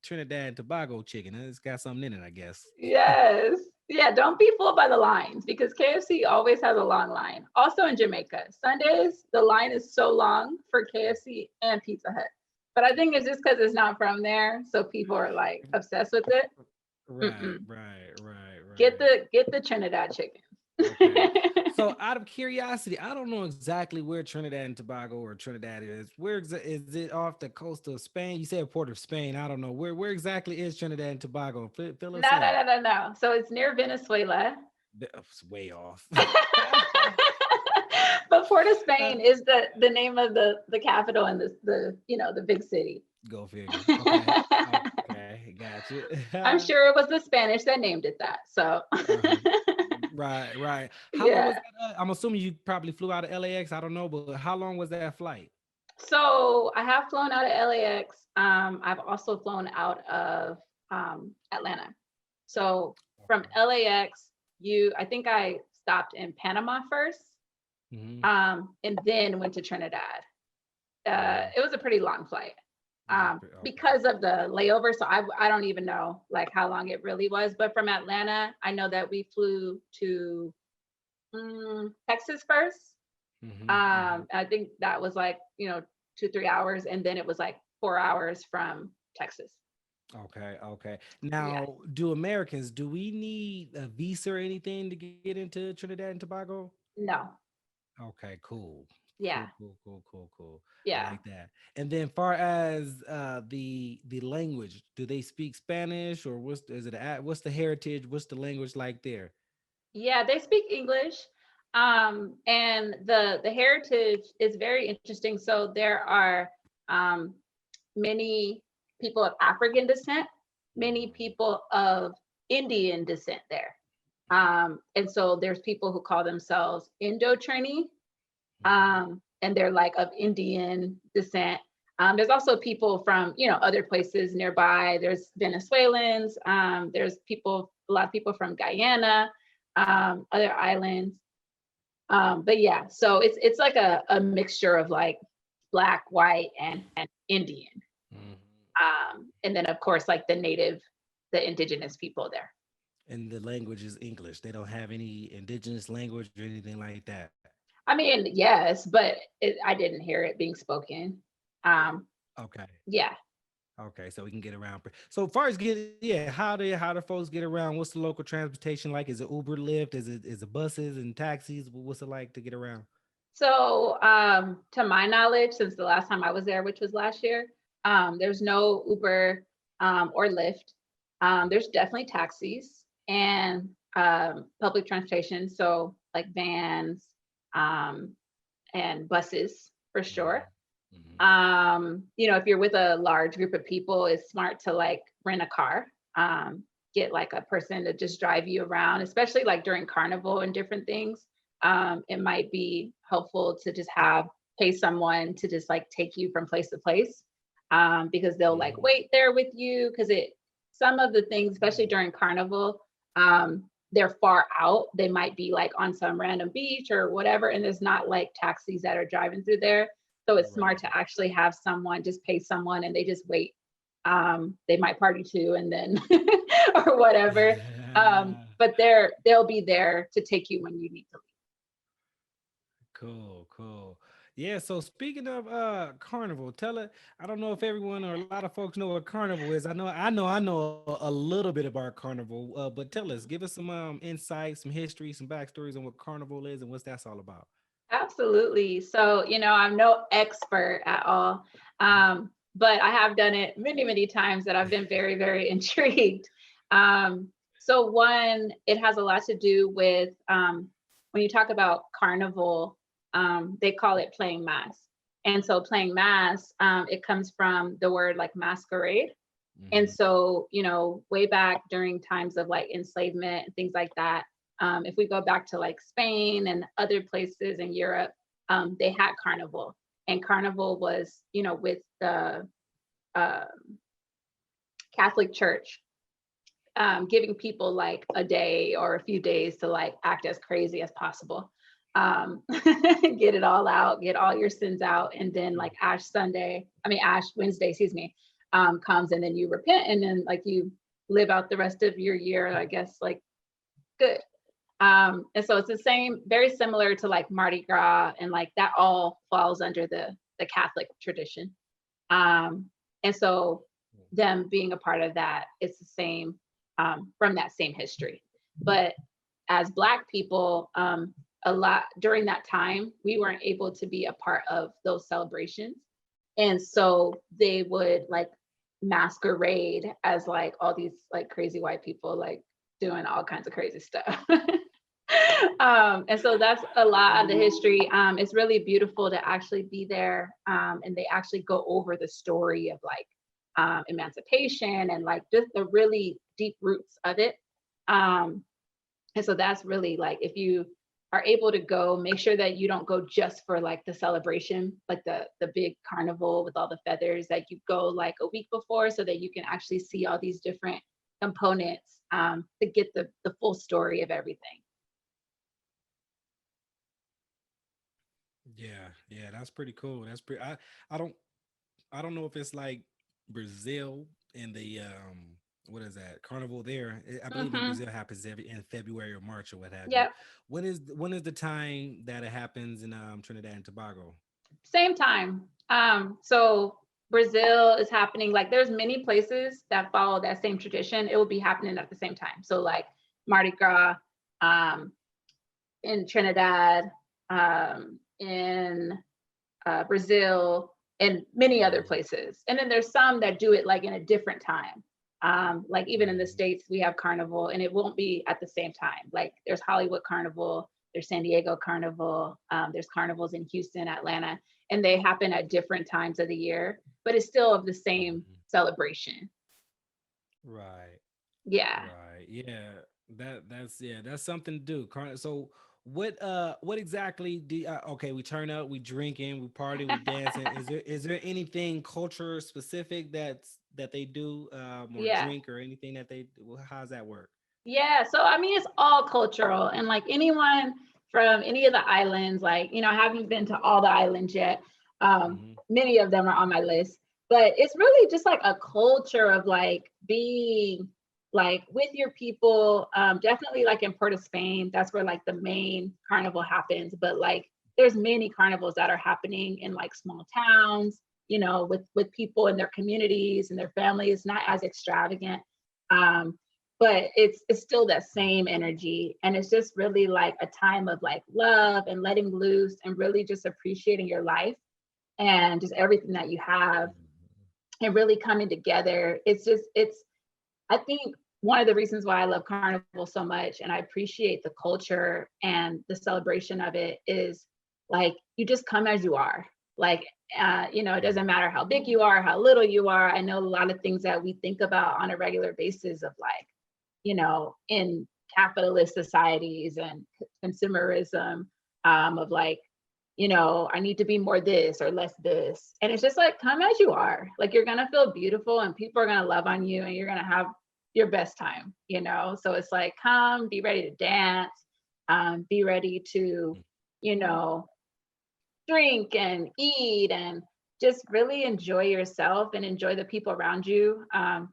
Trinidad and Tobago chicken. It's got something in it, I guess. Yes. Yeah, don't be fooled by the lines because KFC always has a long line. Also in Jamaica, Sundays, the line is so long for KFC and Pizza Hut. But I think it's just because it's not from there. So people are like obsessed with it. Right, Mm-mm. right, right, Get right. the Trinidad chicken. Okay. So out of curiosity, I don't know exactly where Trinidad and Tobago or Trinidad is. Is it off the coast of Spain? You said Port of Spain. I don't know. Where exactly is Trinidad and Tobago? Fill us No, no, in. no, no, no. So it's near Venezuela. It's way off. But Port of Uh, Spain is the name of the capital and the big city. Go figure. Okay. Okay. Gotcha. I'm sure it was the Spanish that named it that. So Uh-huh. Right, right. How long was yeah. that? I'm assuming you probably flew out of LAX. I don't know, but how long was that flight? So I have flown out of LAX. I've also flown out of Atlanta. So from Okay. LAX, I think I stopped in Panama first, Mm-hmm. and then went to Trinidad. Mm-hmm. It was a pretty long flight Okay. because of the layover. So I don't even know like how long it really was. But from Atlanta, I know that we flew to Texas first. Mm-hmm. Mm-hmm. I think that was like 2-3 hours, and then it was like 4 hours from Texas. Okay. Okay. Yeah. Now, do we need a visa or anything to get into Trinidad and Tobago? No. Okay, cool. Yeah. Cool. I Yeah. like that. And then far as the language, do they speak Spanish or what's the heritage? What's the language like there? Yeah, they speak English. And the heritage is very interesting. So there are um, many people of African descent, many people of Indian descent there. And so there's people who call themselves Indo-Trini, Mhm. and they're like of Indian descent. There's also people from other places nearby. There's Venezuelans. There's a lot of people from Guyana, other islands. But yeah, so it's like a mixture of like black, white, and Indian. Mhm. And then of course like the indigenous people there. And the language is English. They don't have any indigenous language or anything like that. I mean, yes, but I didn't hear it being spoken. Um, Okay. yeah. Okay, so we can get around. So far as how do folks get around? What's the local transportation like? Is it Uber, Lyft? Is it buses and taxis? What's it like to get around? So, to my knowledge, since the last time I was there, which was last year, there's no Uber or Lyft. There's definitely taxis and public transportation, so like vans um, and buses for sure. Mhm. Mhm. If you're with a large group of people, it's smart to like rent a car, get like a person to just drive you around, especially like during carnival and different things. It might be helpful to just pay someone to just like take you from place to place, because they'll like Mhm. wait there with you because some of the things, especially during carnival, they're far out. They might be like on some random beach or whatever, and there's not like taxis that are driving through there, so it's smart Right. to actually have someone just pay someone and they just wait. They might party too and then or whatever. But they'll be there to take you when you need to Cool. Yeah, so speaking of carnival, tell it. I don't know if everyone or a lot of folks know what carnival is. I know a little bit about carnival, but tell us, give us some insight, some history, some backstories on what carnival is and what's that's all about. leave. Absolutely. So, I'm no expert at all. But I have done it many, many times that I've been very, very intrigued. So one, it has a lot to do with when you talk about carnival, they call it playing mass. And so playing mass, it comes from the word like masquerade. And Hmm. so, way back during times of like enslavement and things like that, if we go back to like Spain and other places in Europe, they had carnival. And carnival was, with the uh, Catholic Church, giving people like a day or a few days to like act as crazy as possible. Get it all out, get all your sins out, and then like Ash Wednesday, excuse me, comes, and then you repent, and then like you live out the rest of your year, I guess, like good. And so it's the same, very similar to like Mardi Gras, and like that all falls under the Catholic tradition. Um, and so them being a part of that, it's the same, from that same history. But as Black people, a lot during that time, we weren't able to be a part of those celebrations. And so they would like masquerade as like all these like crazy white people, like doing all kinds of crazy stuff. And so that's a lot of the history. It's really beautiful to actually be there. And they actually go over the story of like emancipation and like just the really deep roots of it. Um, and so that's really like if you are able to go, make sure that you don't go just for like the celebration, like the big carnival with all the feathers, that you go like a week before so that you can actually see all these different components to get the full story of everything. Yeah, yeah, that's pretty cool. That's pretty. I don't I don't know if it's like Brazil in the what is that carnival there? I believe in Hmm. Brazil happens every in February or March or what have you. Yep. When is the time that it happens in Trinidad and Tobago? Same time. So Brazil is happening, like there's many places that follow that same tradition. It will be happening at the same time. So like Mardi Gras, um, in Trinidad, in Brazil, and many other Mhm, places. And then there's some that do it like in a different time. Like even in the mhm. States, we have Carnival and it won't be at the same time. Like there's Hollywood Carnival, there's San Diego Carnival, there's carnivals in Houston, Atlanta, and they happen at different times of the year, but it's still of the same Mhm. celebration. Right. Yeah. Right. Yeah. That's yeah, that's something to do. So what exactly do okay, we turn up, we drinking, we party, we dancing. Is there anything culture specific that they do or Yeah. drink or anything that they how's that work? Yeah, so I mean, it's all cultural, and like anyone from any of the islands, like I haven't been to all the islands yet. Mhm. Many of them are on my list, but it's really just like a culture of like being like with your people. Definitely like in Port of Spain, that's where like the main carnival happens. But like, there's many carnivals that are happening in like small towns, with people in their communities and their families, not as extravagant. Um, but it's still that same energy, and it's just really like a time of like love and letting loose and really just appreciating your life and just everything that you have and really coming together. It's I think one of the reasons why I love Carnival so much and I appreciate the culture and the celebration of it is like you just come as you are. Like, it doesn't matter how big you are, how little you are. I know a lot of things that we think about on a regular basis of like, in capitalist societies and consumerism, of like, I need to be more this or less this. And it's just like, come as you are. Like, you're going to feel beautiful and people are going to love on you and you're going to have your best time. So it's like, come, be ready to dance, be ready to, you know, drink and eat and just really enjoy yourself and enjoy the people around you.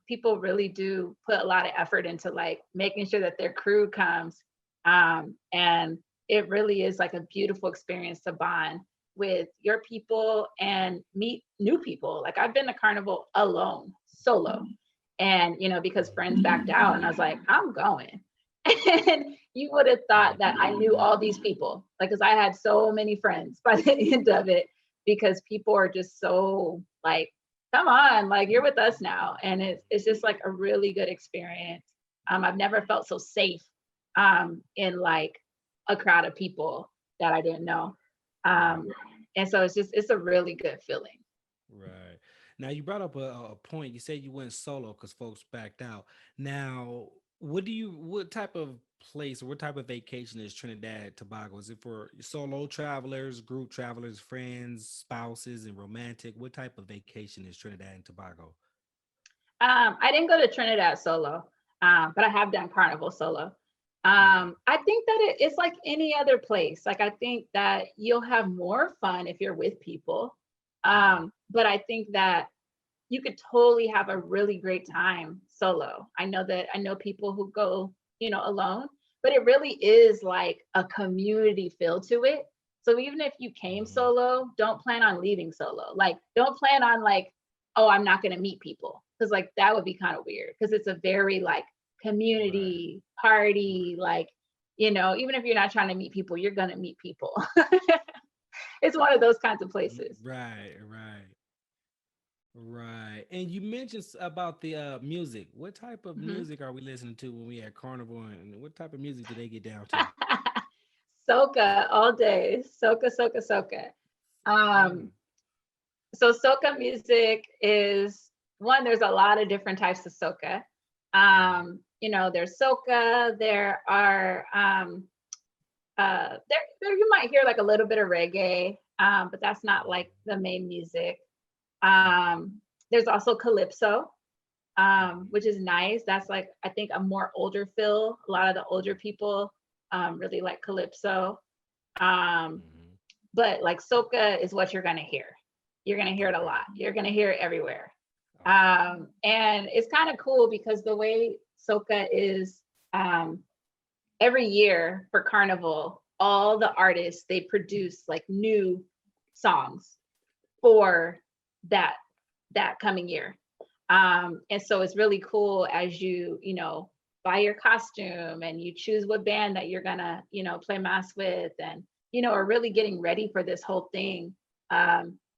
People really do put a lot of effort into like making sure that their crew comes. And it really is like a beautiful experience to bond with your people and meet new people. Like I've been to Carnival alone, solo. And, because friends backed out and I was like, I'm going. And you would have thought that I knew all these people, like, because I had so many friends by the end of it, because people are just so like, come on, like you're with us now, and it's just like a really good experience. I've never felt so safe in like a crowd of people that I didn't know, Right. um, and so it's a really good feeling. Right. Now you brought up a point. You said you went solo because folks backed out. Now, what type of place or what type of vacation is Trinidad Tobago? Is it for solo travelers, group travelers, friends, spouses, and romantic? What type of vacation is Trinidad and Tobago? I didn't go to Trinidad solo, but I have done Carnival solo. Okay. I think that it's like any other place. Like I think that you'll have more fun if you're with people. Hmm. But I think that you could totally have a really great time solo. I know people who go, alone, but it really is like a community feel to it. So even if you came Hmm. solo, don't plan on leaving solo. Like don't plan on like, oh, I'm not going to meet people, because like that would be kind of weird, because it's a very like Right. community party, like, even if you're not trying to meet people, you're going to meet people. It's one of those kinds of places. Right. Right. Right. And you mentioned about the music. What type of Mhm. music are we listening to when we at Carnival, and what type of music do they get down to? Soca all day. Soca, soca, soca. Um, so soca music is one, there's a lot of different types of soca. There's soca, there are there you might hear like a little bit of reggae, but that's not like the main music. There's also calypso, which is nice. That's like, I think, a more older feel. A lot of the older people really like calypso. But like soca is what you're gonna hear. You're gonna hear it a lot. You're gonna hear it everywhere. And it's kind of cool because the way soca is, every year for Carnival, all the artists, they produce like new songs for that coming year. And so it's really cool as you buy your costume and you choose what band that you're gonna play mass with, and are really getting ready for this whole thing.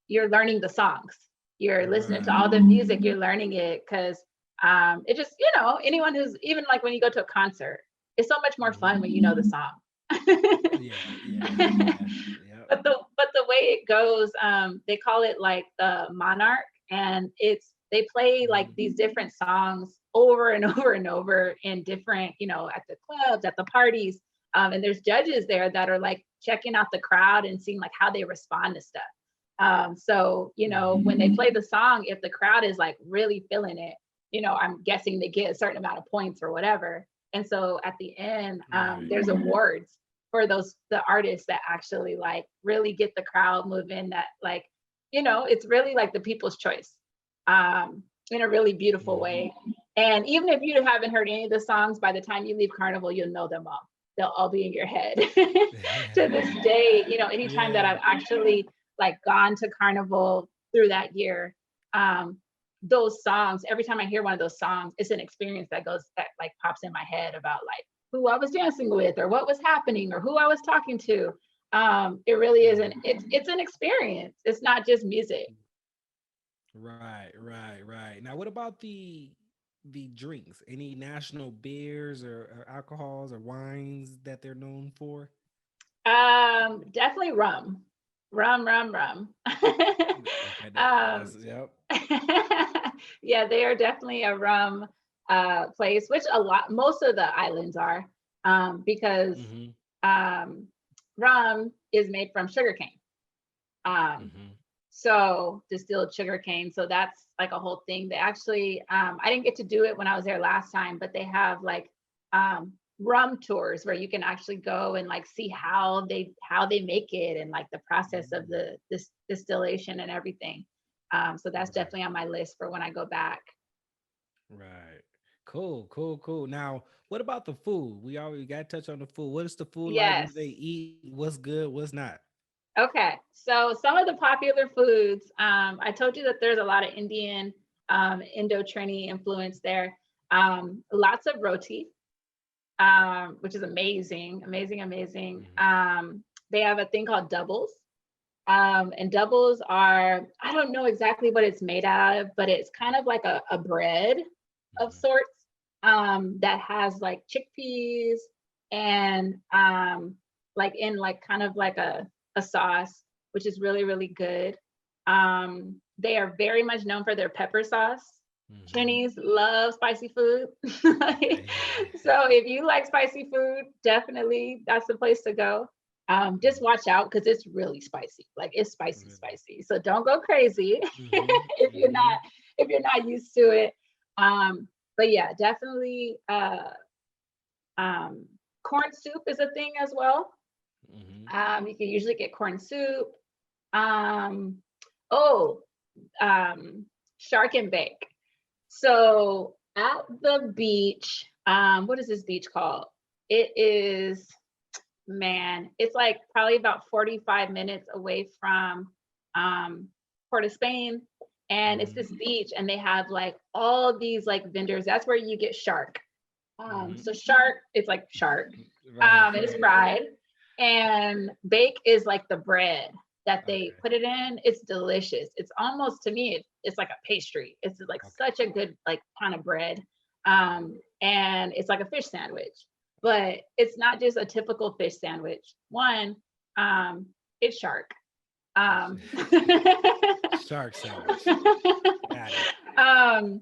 You're learning the songs, you're listening to all the music, you're learning it, because it just, anyone who's, even like when you go to a concert, it's so much more fun when you know the song. But the way it goes, they call it like the Monarch, and they play like these different songs over and over and over in different, at the clubs, at the parties, and there's judges there that are like checking out the crowd and seeing like how they respond to stuff. So when they play the song, if the crowd is like really feeling it, I'm guessing they get a certain amount of points or whatever. And so at the end, there's awards for the artists that actually like really get the crowd moving, that like, it's really like the people's choice, in a really beautiful way. And even if you haven't heard any of the songs, by the time you leave Carnival, you'll know them all. They'll all be in your head. To this day, anytime that I've actually like gone to Carnival through that year, those songs, every time I hear one of those songs, it's an experience that like pops in my head about like who I was dancing with, or what was happening, or who I was talking to. It really isn't, it's an experience. It's not just music. Right. Now, what about the drinks? Any national beers or alcohols or wines that they're known for? Definitely rum. Rum. Yep. Yeah, they are definitely a rum place, which most of the islands are, because rum is made from sugarcane. So distilled sugarcane. So that's like a whole thing. They actually, I didn't get to do it when I was there last time, but they have like rum tours where you can actually go and like see how they make it, and like the process of this distillation and everything. So that's definitely on my list for when I go back. Right. Cool. Now, what about the food? We already got to touch on the food. What is the food like? What Yes. do they eat? What's good? What's not? Okay. So some of the popular foods, I told you that there's a lot of Indian, Indo-Trini influence there. Lots of roti, which is amazing. They have a thing called doubles. And doubles are, I don't know exactly what it's made out of, but it's kind of like a bread of sorts, that has like chickpeas and like in like kind of like a sauce, which is really, really good. They are very much known for their pepper sauce. Chinese love spicy food. So if you like spicy food, definitely that's the place to go. Just watch out because it's really spicy. Like it's spicy. So don't go crazy if you're not used to it. But yeah, definitely corn soup is a thing as well. You can usually get corn soup. Shark and bake. So at the beach, what is this beach called? It is, it's like probably about 45 minutes away from Port of Spain. And it's this beach, and they have like all these like vendors. That's where you get shark. So shark, it's like shark. And it's fried. And bake is like the bread that they put it in. It's delicious. It's almost, to me, it's like a pastry. It's like such a good like kind of bread. And it's like a fish sandwich. but it's not just a typical fish sandwich. One, it's shark. Um, Shark sandwich. Got it.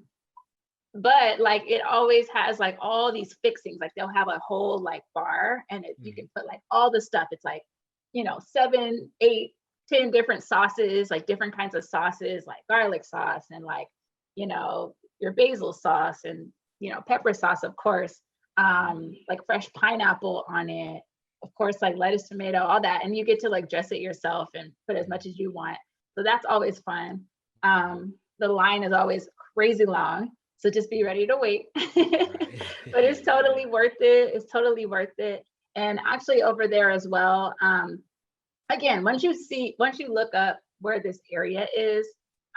but like it always has like all these fixings. Like they'll have a whole like bar, and you can put like all the stuff. It's like, 7, 8, 10 different sauces, like different kinds of sauces, like garlic sauce and like, your basil sauce and, pepper sauce, of course, like fresh pineapple on it, of course, like lettuce, tomato, all that. And you get to like dress it yourself and put as much as you want. So that's always fun. The line is always crazy long. So just be ready to wait. But it's totally worth it. It's totally worth it. And actually over there as well, again, once you look up where this area is,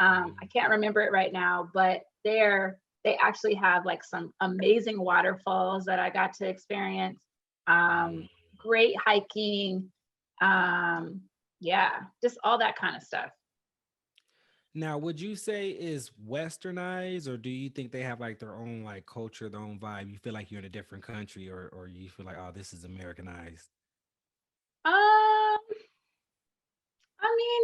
I can't remember it right now, but they actually have like some amazing waterfalls that I got to experience. Great hiking. Yeah, just all that kind of stuff. Now, would you say is westernized, or do you think they have like their own like culture, their own vibe? You feel like you're in a different country, or you feel like, oh, this is Americanized? Um, I mean,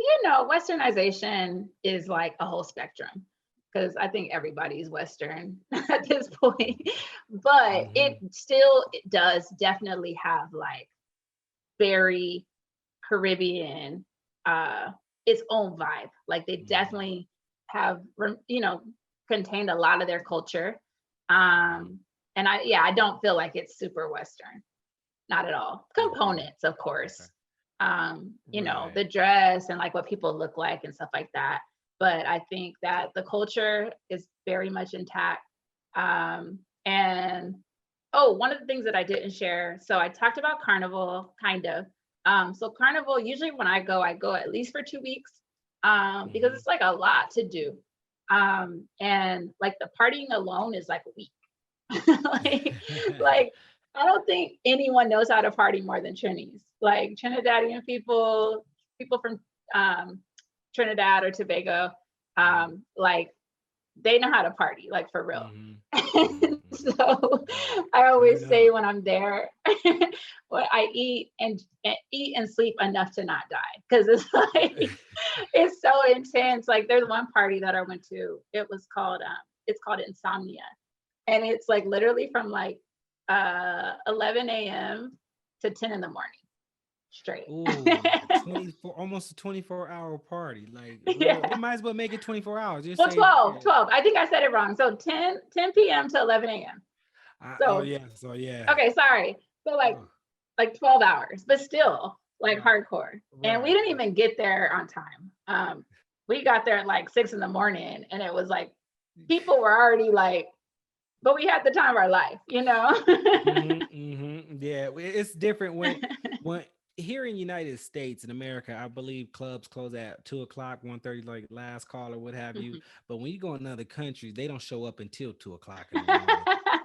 westernization is like a whole spectrum because I think everybody's Western at this point. But it does definitely have like very Caribbean, its own vibe. Like they definitely have, contained a lot of their culture. And I don't feel like it's super Western, not at all. Components, of course. The dress and like what people look like and stuff like that. But I think that the culture is very much intact. And one of the things that I didn't share. So I talked about Carnival, kind of. So Carnival, usually when I go at least for 2 weeks, because it's like a lot to do. And like the partying alone is like a week. like I don't think anyone knows how to party more than Trinis. Like Trinidadian people from Trinidad or Tobago, like they know how to party, like for real. So I always say when I'm there, well, I eat and sleep enough to not die, because it's like it's so intense. Like there's one party that I went to. It's called Insomnia, and it's like literally from like 11 a.m. to 10 in the morning straight. Ooh, 24, almost a 24-hour party. Like, Yeah. we might as well make it 24 hours. Just Well, say 12. I think I said it wrong. So 10 p.m. to 11 a.m. So yeah. Okay, sorry. So like 12 hours, but still like hardcore. And we didn't even get there on time. We got there at like 6 in the morning, and it was like people were already like, but we had the time of our life, Yeah, it's different when here in United States, in America, I believe clubs close at 2:00, 1:30, like last call or what have you. But when you go in other countries, they don't show up until 2:00 in the morning.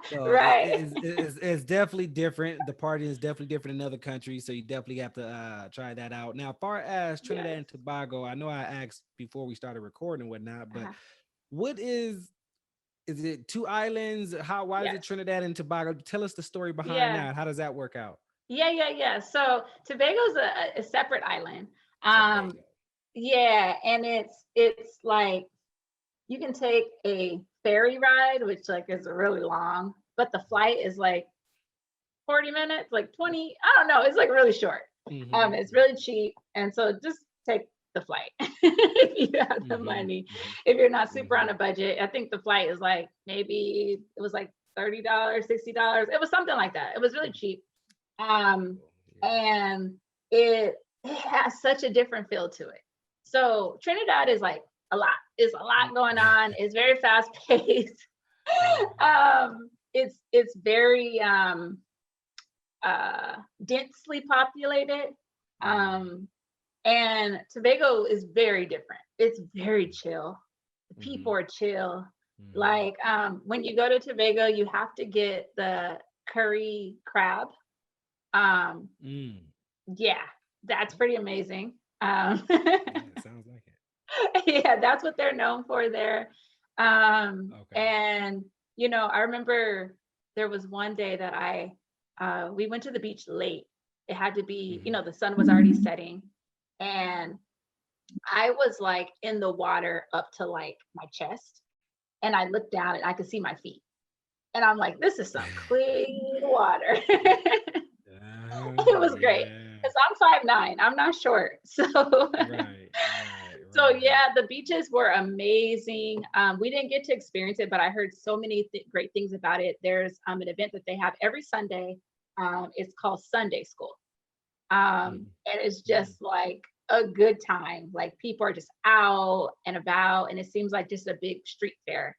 So right. it's definitely different. The party is definitely different in other countries. So you definitely have to try that out. Now, far as Trinidad and Tobago, I know I asked before we started recording and whatnot, but what is it 2 islands? Why is it Trinidad and Tobago? Tell us the story behind that. How does that work out? Yeah. So Tobago's a separate island. Tobago. Yeah, and it's like you can take a ferry ride, which like is really long, but the flight is like 40 minutes, like 20. I don't know. It's like really short. It's really cheap, and so just take the flight if you have the money. If you're not super on a budget, I think the flight is like maybe it was like $30, $60. It was something like that. It was really cheap. And it has such a different feel to it. So Trinidad is like a lot. It's a lot going on. It's very fast paced. It's very densely populated. And Tobago is very different. It's very chill. The people are chill. Like when you go to Tobago, you have to get the curry crab. Yeah, that's pretty amazing. Yeah, sounds like it. Yeah, that's what they're known for there. And I remember there was one day that I we went to the beach late. It had to be, Mhm. the sun was already setting. And I was like in the water up to like my chest. And I looked down and I could see my feet. And I'm like, this is some clean water. It was great. Yeah. Because I'm 5'9". I'm not short. So Right, right, so right. yeah, the beaches were amazing. We didn't get to experience it, but I heard so many great things about it. There's an event that they have every Sunday. It's called Sunday School. Mm, And it's mm. just like a good time. Like people are just out and about, and it seems like just a big street fair.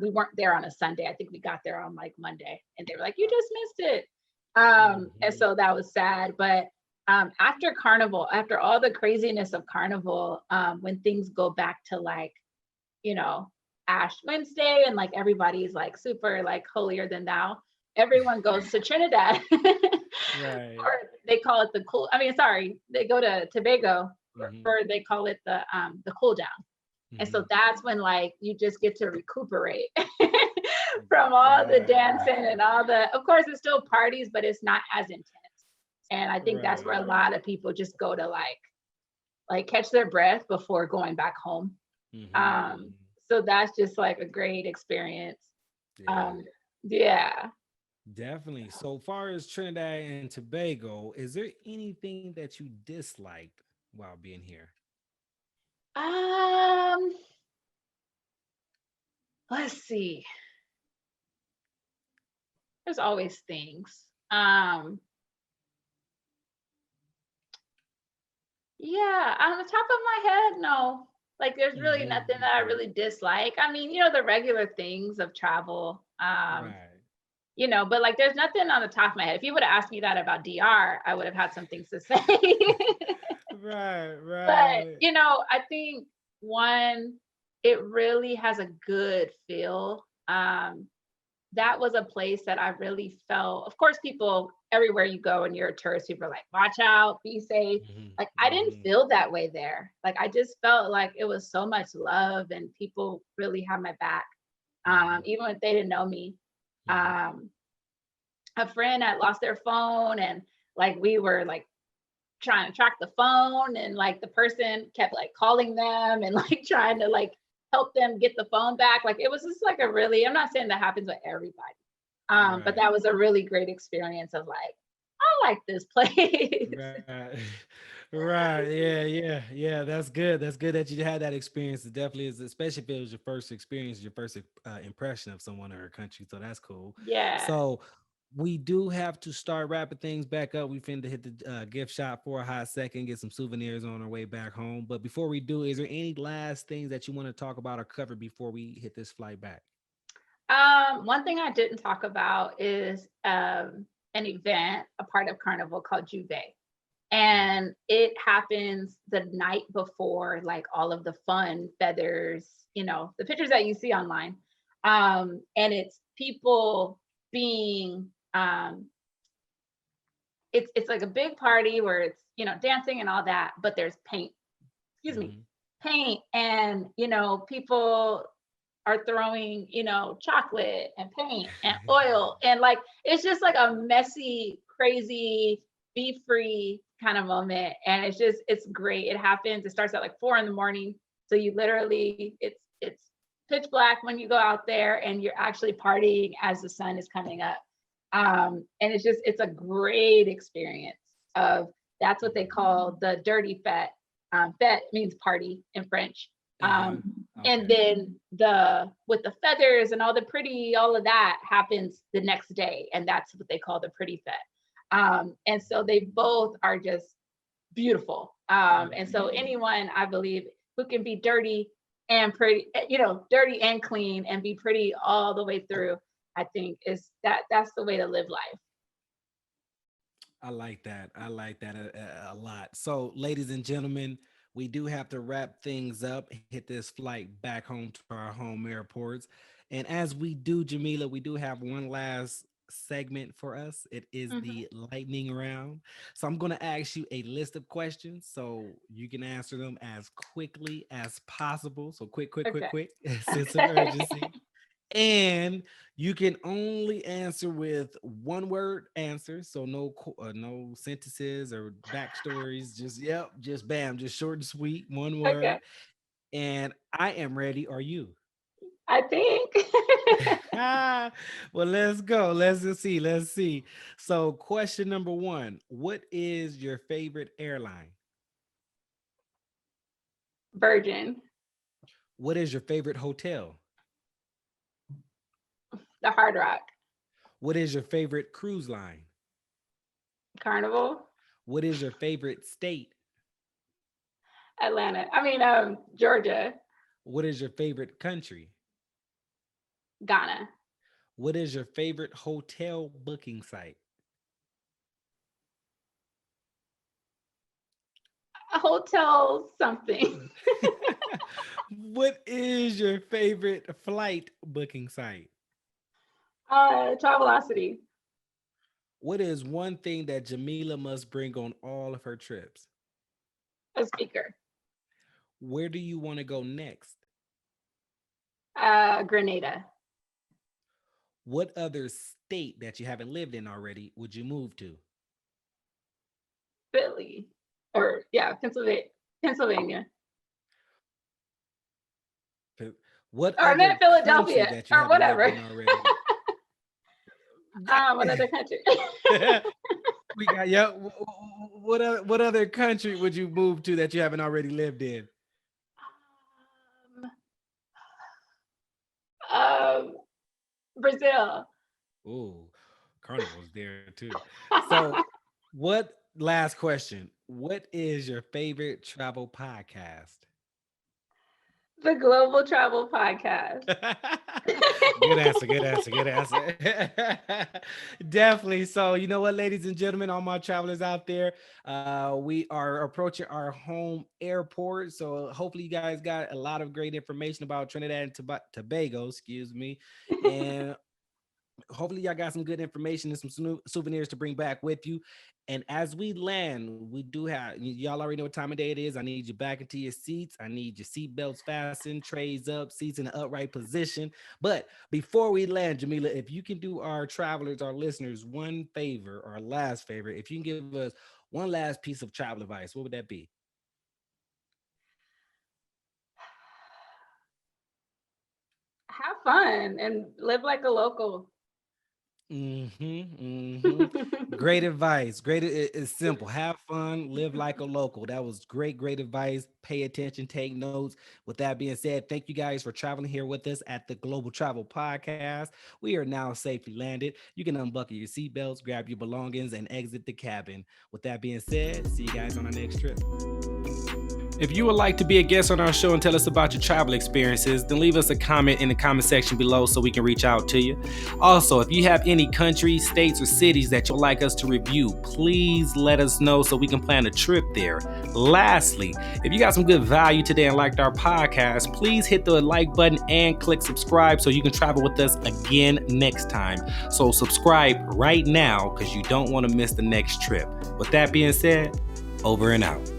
We weren't there on a Sunday. I think we got there on like Monday, and they were like, "You just missed it." And Mhm. so that was sad. But after Carnival, after all the craziness of Carnival, when things go back to like, you know, Ash Wednesday and like everybody's like super like holier than thou, everyone goes to Trinidad. Right. Or they call it the cool. I mean, sorry, they go to Tobago Mhm, for they call it the cool down. And so mhm. that's when like you just get to recuperate from all the Right, dancing and all the. Of course, it's still parties, but it's not as intense. And I think that's where a right. lot of people just go to like catch their breath before going back home. Mhm, Um, mhm. so that's just like a great experience. Yeah, Um, yeah. definitely. So far as Trinidad and Tobago, is there anything that you disliked while being here? Um, let's see. There's always things. Yeah, on the top of my head, no. Like there's really Mhm, nothing that I mhm. really dislike. I mean, the regular things of travel. Right. But like there's nothing on the top of my head. If you would have asked me that about DR, I would have had some things to say. Right, But, right. I think one, it really has a good feel. That was a place that I really felt. Of course, people everywhere you go and you're a tourist, people are like, watch out, be safe. Mhm, Like I didn't mhm, feel that way there. Like I just felt like it was so much love and people really had my back. mhm, Even if they didn't know me. mhm. Um, a friend had lost their phone and like we were like trying to track the phone and like the person kept like calling them and like trying to like help them get the phone back. Like it was just like a really, I'm not saying that happens with everybody. But Right, that was a really great experience of like, I like this place. right, right. Yeah, yeah, yeah. That's good. That's good that you had that experience. It definitely is, especially if it was your first experience, your first impression of someone or a country. So that's cool. Yeah. So we do have to start wrapping things back up. We finna hit the gift shop for a hot second, get some souvenirs on our way back home. But before we do, is there any last things that you want to talk about or cover before we hit this flight back? One thing I didn't talk about is an event, a part of Carnival called Juve. Mhm. And it happens the night before like all of the fun feathers, the pictures that you see online. And it's people being it's like a big party where it's dancing and all that, but there's paint, excuse me, Mhm. paint, and people are throwing, chocolate and paint and oil. And like, it's just like a messy, crazy, be free kind of moment. And it's great. It happens. It starts at like 4 in the morning. So you literally, it's pitch black when you go out there and you're actually partying as the sun is coming up. And it's a great experience of that's what they Mhm. call the dirty fete. Fete means party in French. Uh-huh. And Okay. then the with the feathers and all the pretty, all of that happens the next day, and that's what they call the pretty fete. And so they both are just beautiful. And so Okay. anyone I believe who can be dirty and pretty, dirty and clean and be pretty all the way through, I think that's the way to live life. I like that. I like that a lot. So, ladies and gentlemen, we do have to wrap things up, hit this flight back home to our home airports. And as we do, Jamila, we do have one last segment for us. It is Mhm. the lightning round. So, I'm going to ask you a list of questions so you can answer them as quickly as possible. So, quick, quick, quick, Okay. quick, sense of urgency. And you can only answer with one word answer, so no sentences or backstories. Just bam, just short and sweet, one Okay. word. And I am ready. Are you? I think Well, let's go. Let's see. So, question number one: what is your favorite airline? Virgin, What is your favorite hotel? the Hard Rock, What is your favorite cruise line? Carnival, What is your favorite state? Atlanta. I mean, Georgia, What is your favorite country? Ghana, What is your favorite hotel booking site? a hotel something. What is your favorite flight booking site? Travelocity, What is one thing that Jamila must bring on all of her trips? a speaker, Where do you want to go next? Grenada, What other state that you haven't lived in already would you move to? Philly, or yeah, Pennsylvania, P- What or other not country Philadelphia, that you or haven't lived whatever. in already? Another country. We got yeah. What other country would you move to that you haven't already lived in? um, Brazil. Oh, Carnival's there too. So, what last question? What is your favorite travel podcast? The Global Travel Podcast. Good answer. Good answer. Good answer. Definitely. So, you know what, ladies and gentlemen, all my travelers out there, we are approaching our home airport. So, hopefully, you guys got a lot of great information about Trinidad and Tobago. Excuse me, and hopefully y'all got some good information and some souvenirs to bring back with you. And as we land, we do have y'all already know what time of day it is. I need you back into your seats. I need your seat belts fastened, trays up, seats in the upright position. But before we land, Jamila, if you can do our travelers, our listeners, one favor, our last favor, if you can give us one last piece of travel advice, what would that be? Have fun and live like a local. Great advice. It's simple. Have fun, live like a local. That was great advice. Pay attention, take notes. With that being said, thank you guys for traveling here with us at the Global Travel Podcast. We are now safely landed. You can unbuckle your seatbelts, grab your belongings, and exit the cabin. With that being said, see you guys on our next trip. If you would like to be a guest on our show and tell us about your travel experiences, then leave us a comment in the comment section below so we can reach out to you. Also, if you have any countries, states, or cities that you'd like us to review, please let us know so we can plan a trip there. Lastly, if you got some good value today and liked our podcast, please hit the like button and click subscribe so you can travel with us again next time. So subscribe right now because you don't want to miss the next trip. With that being said, over and out.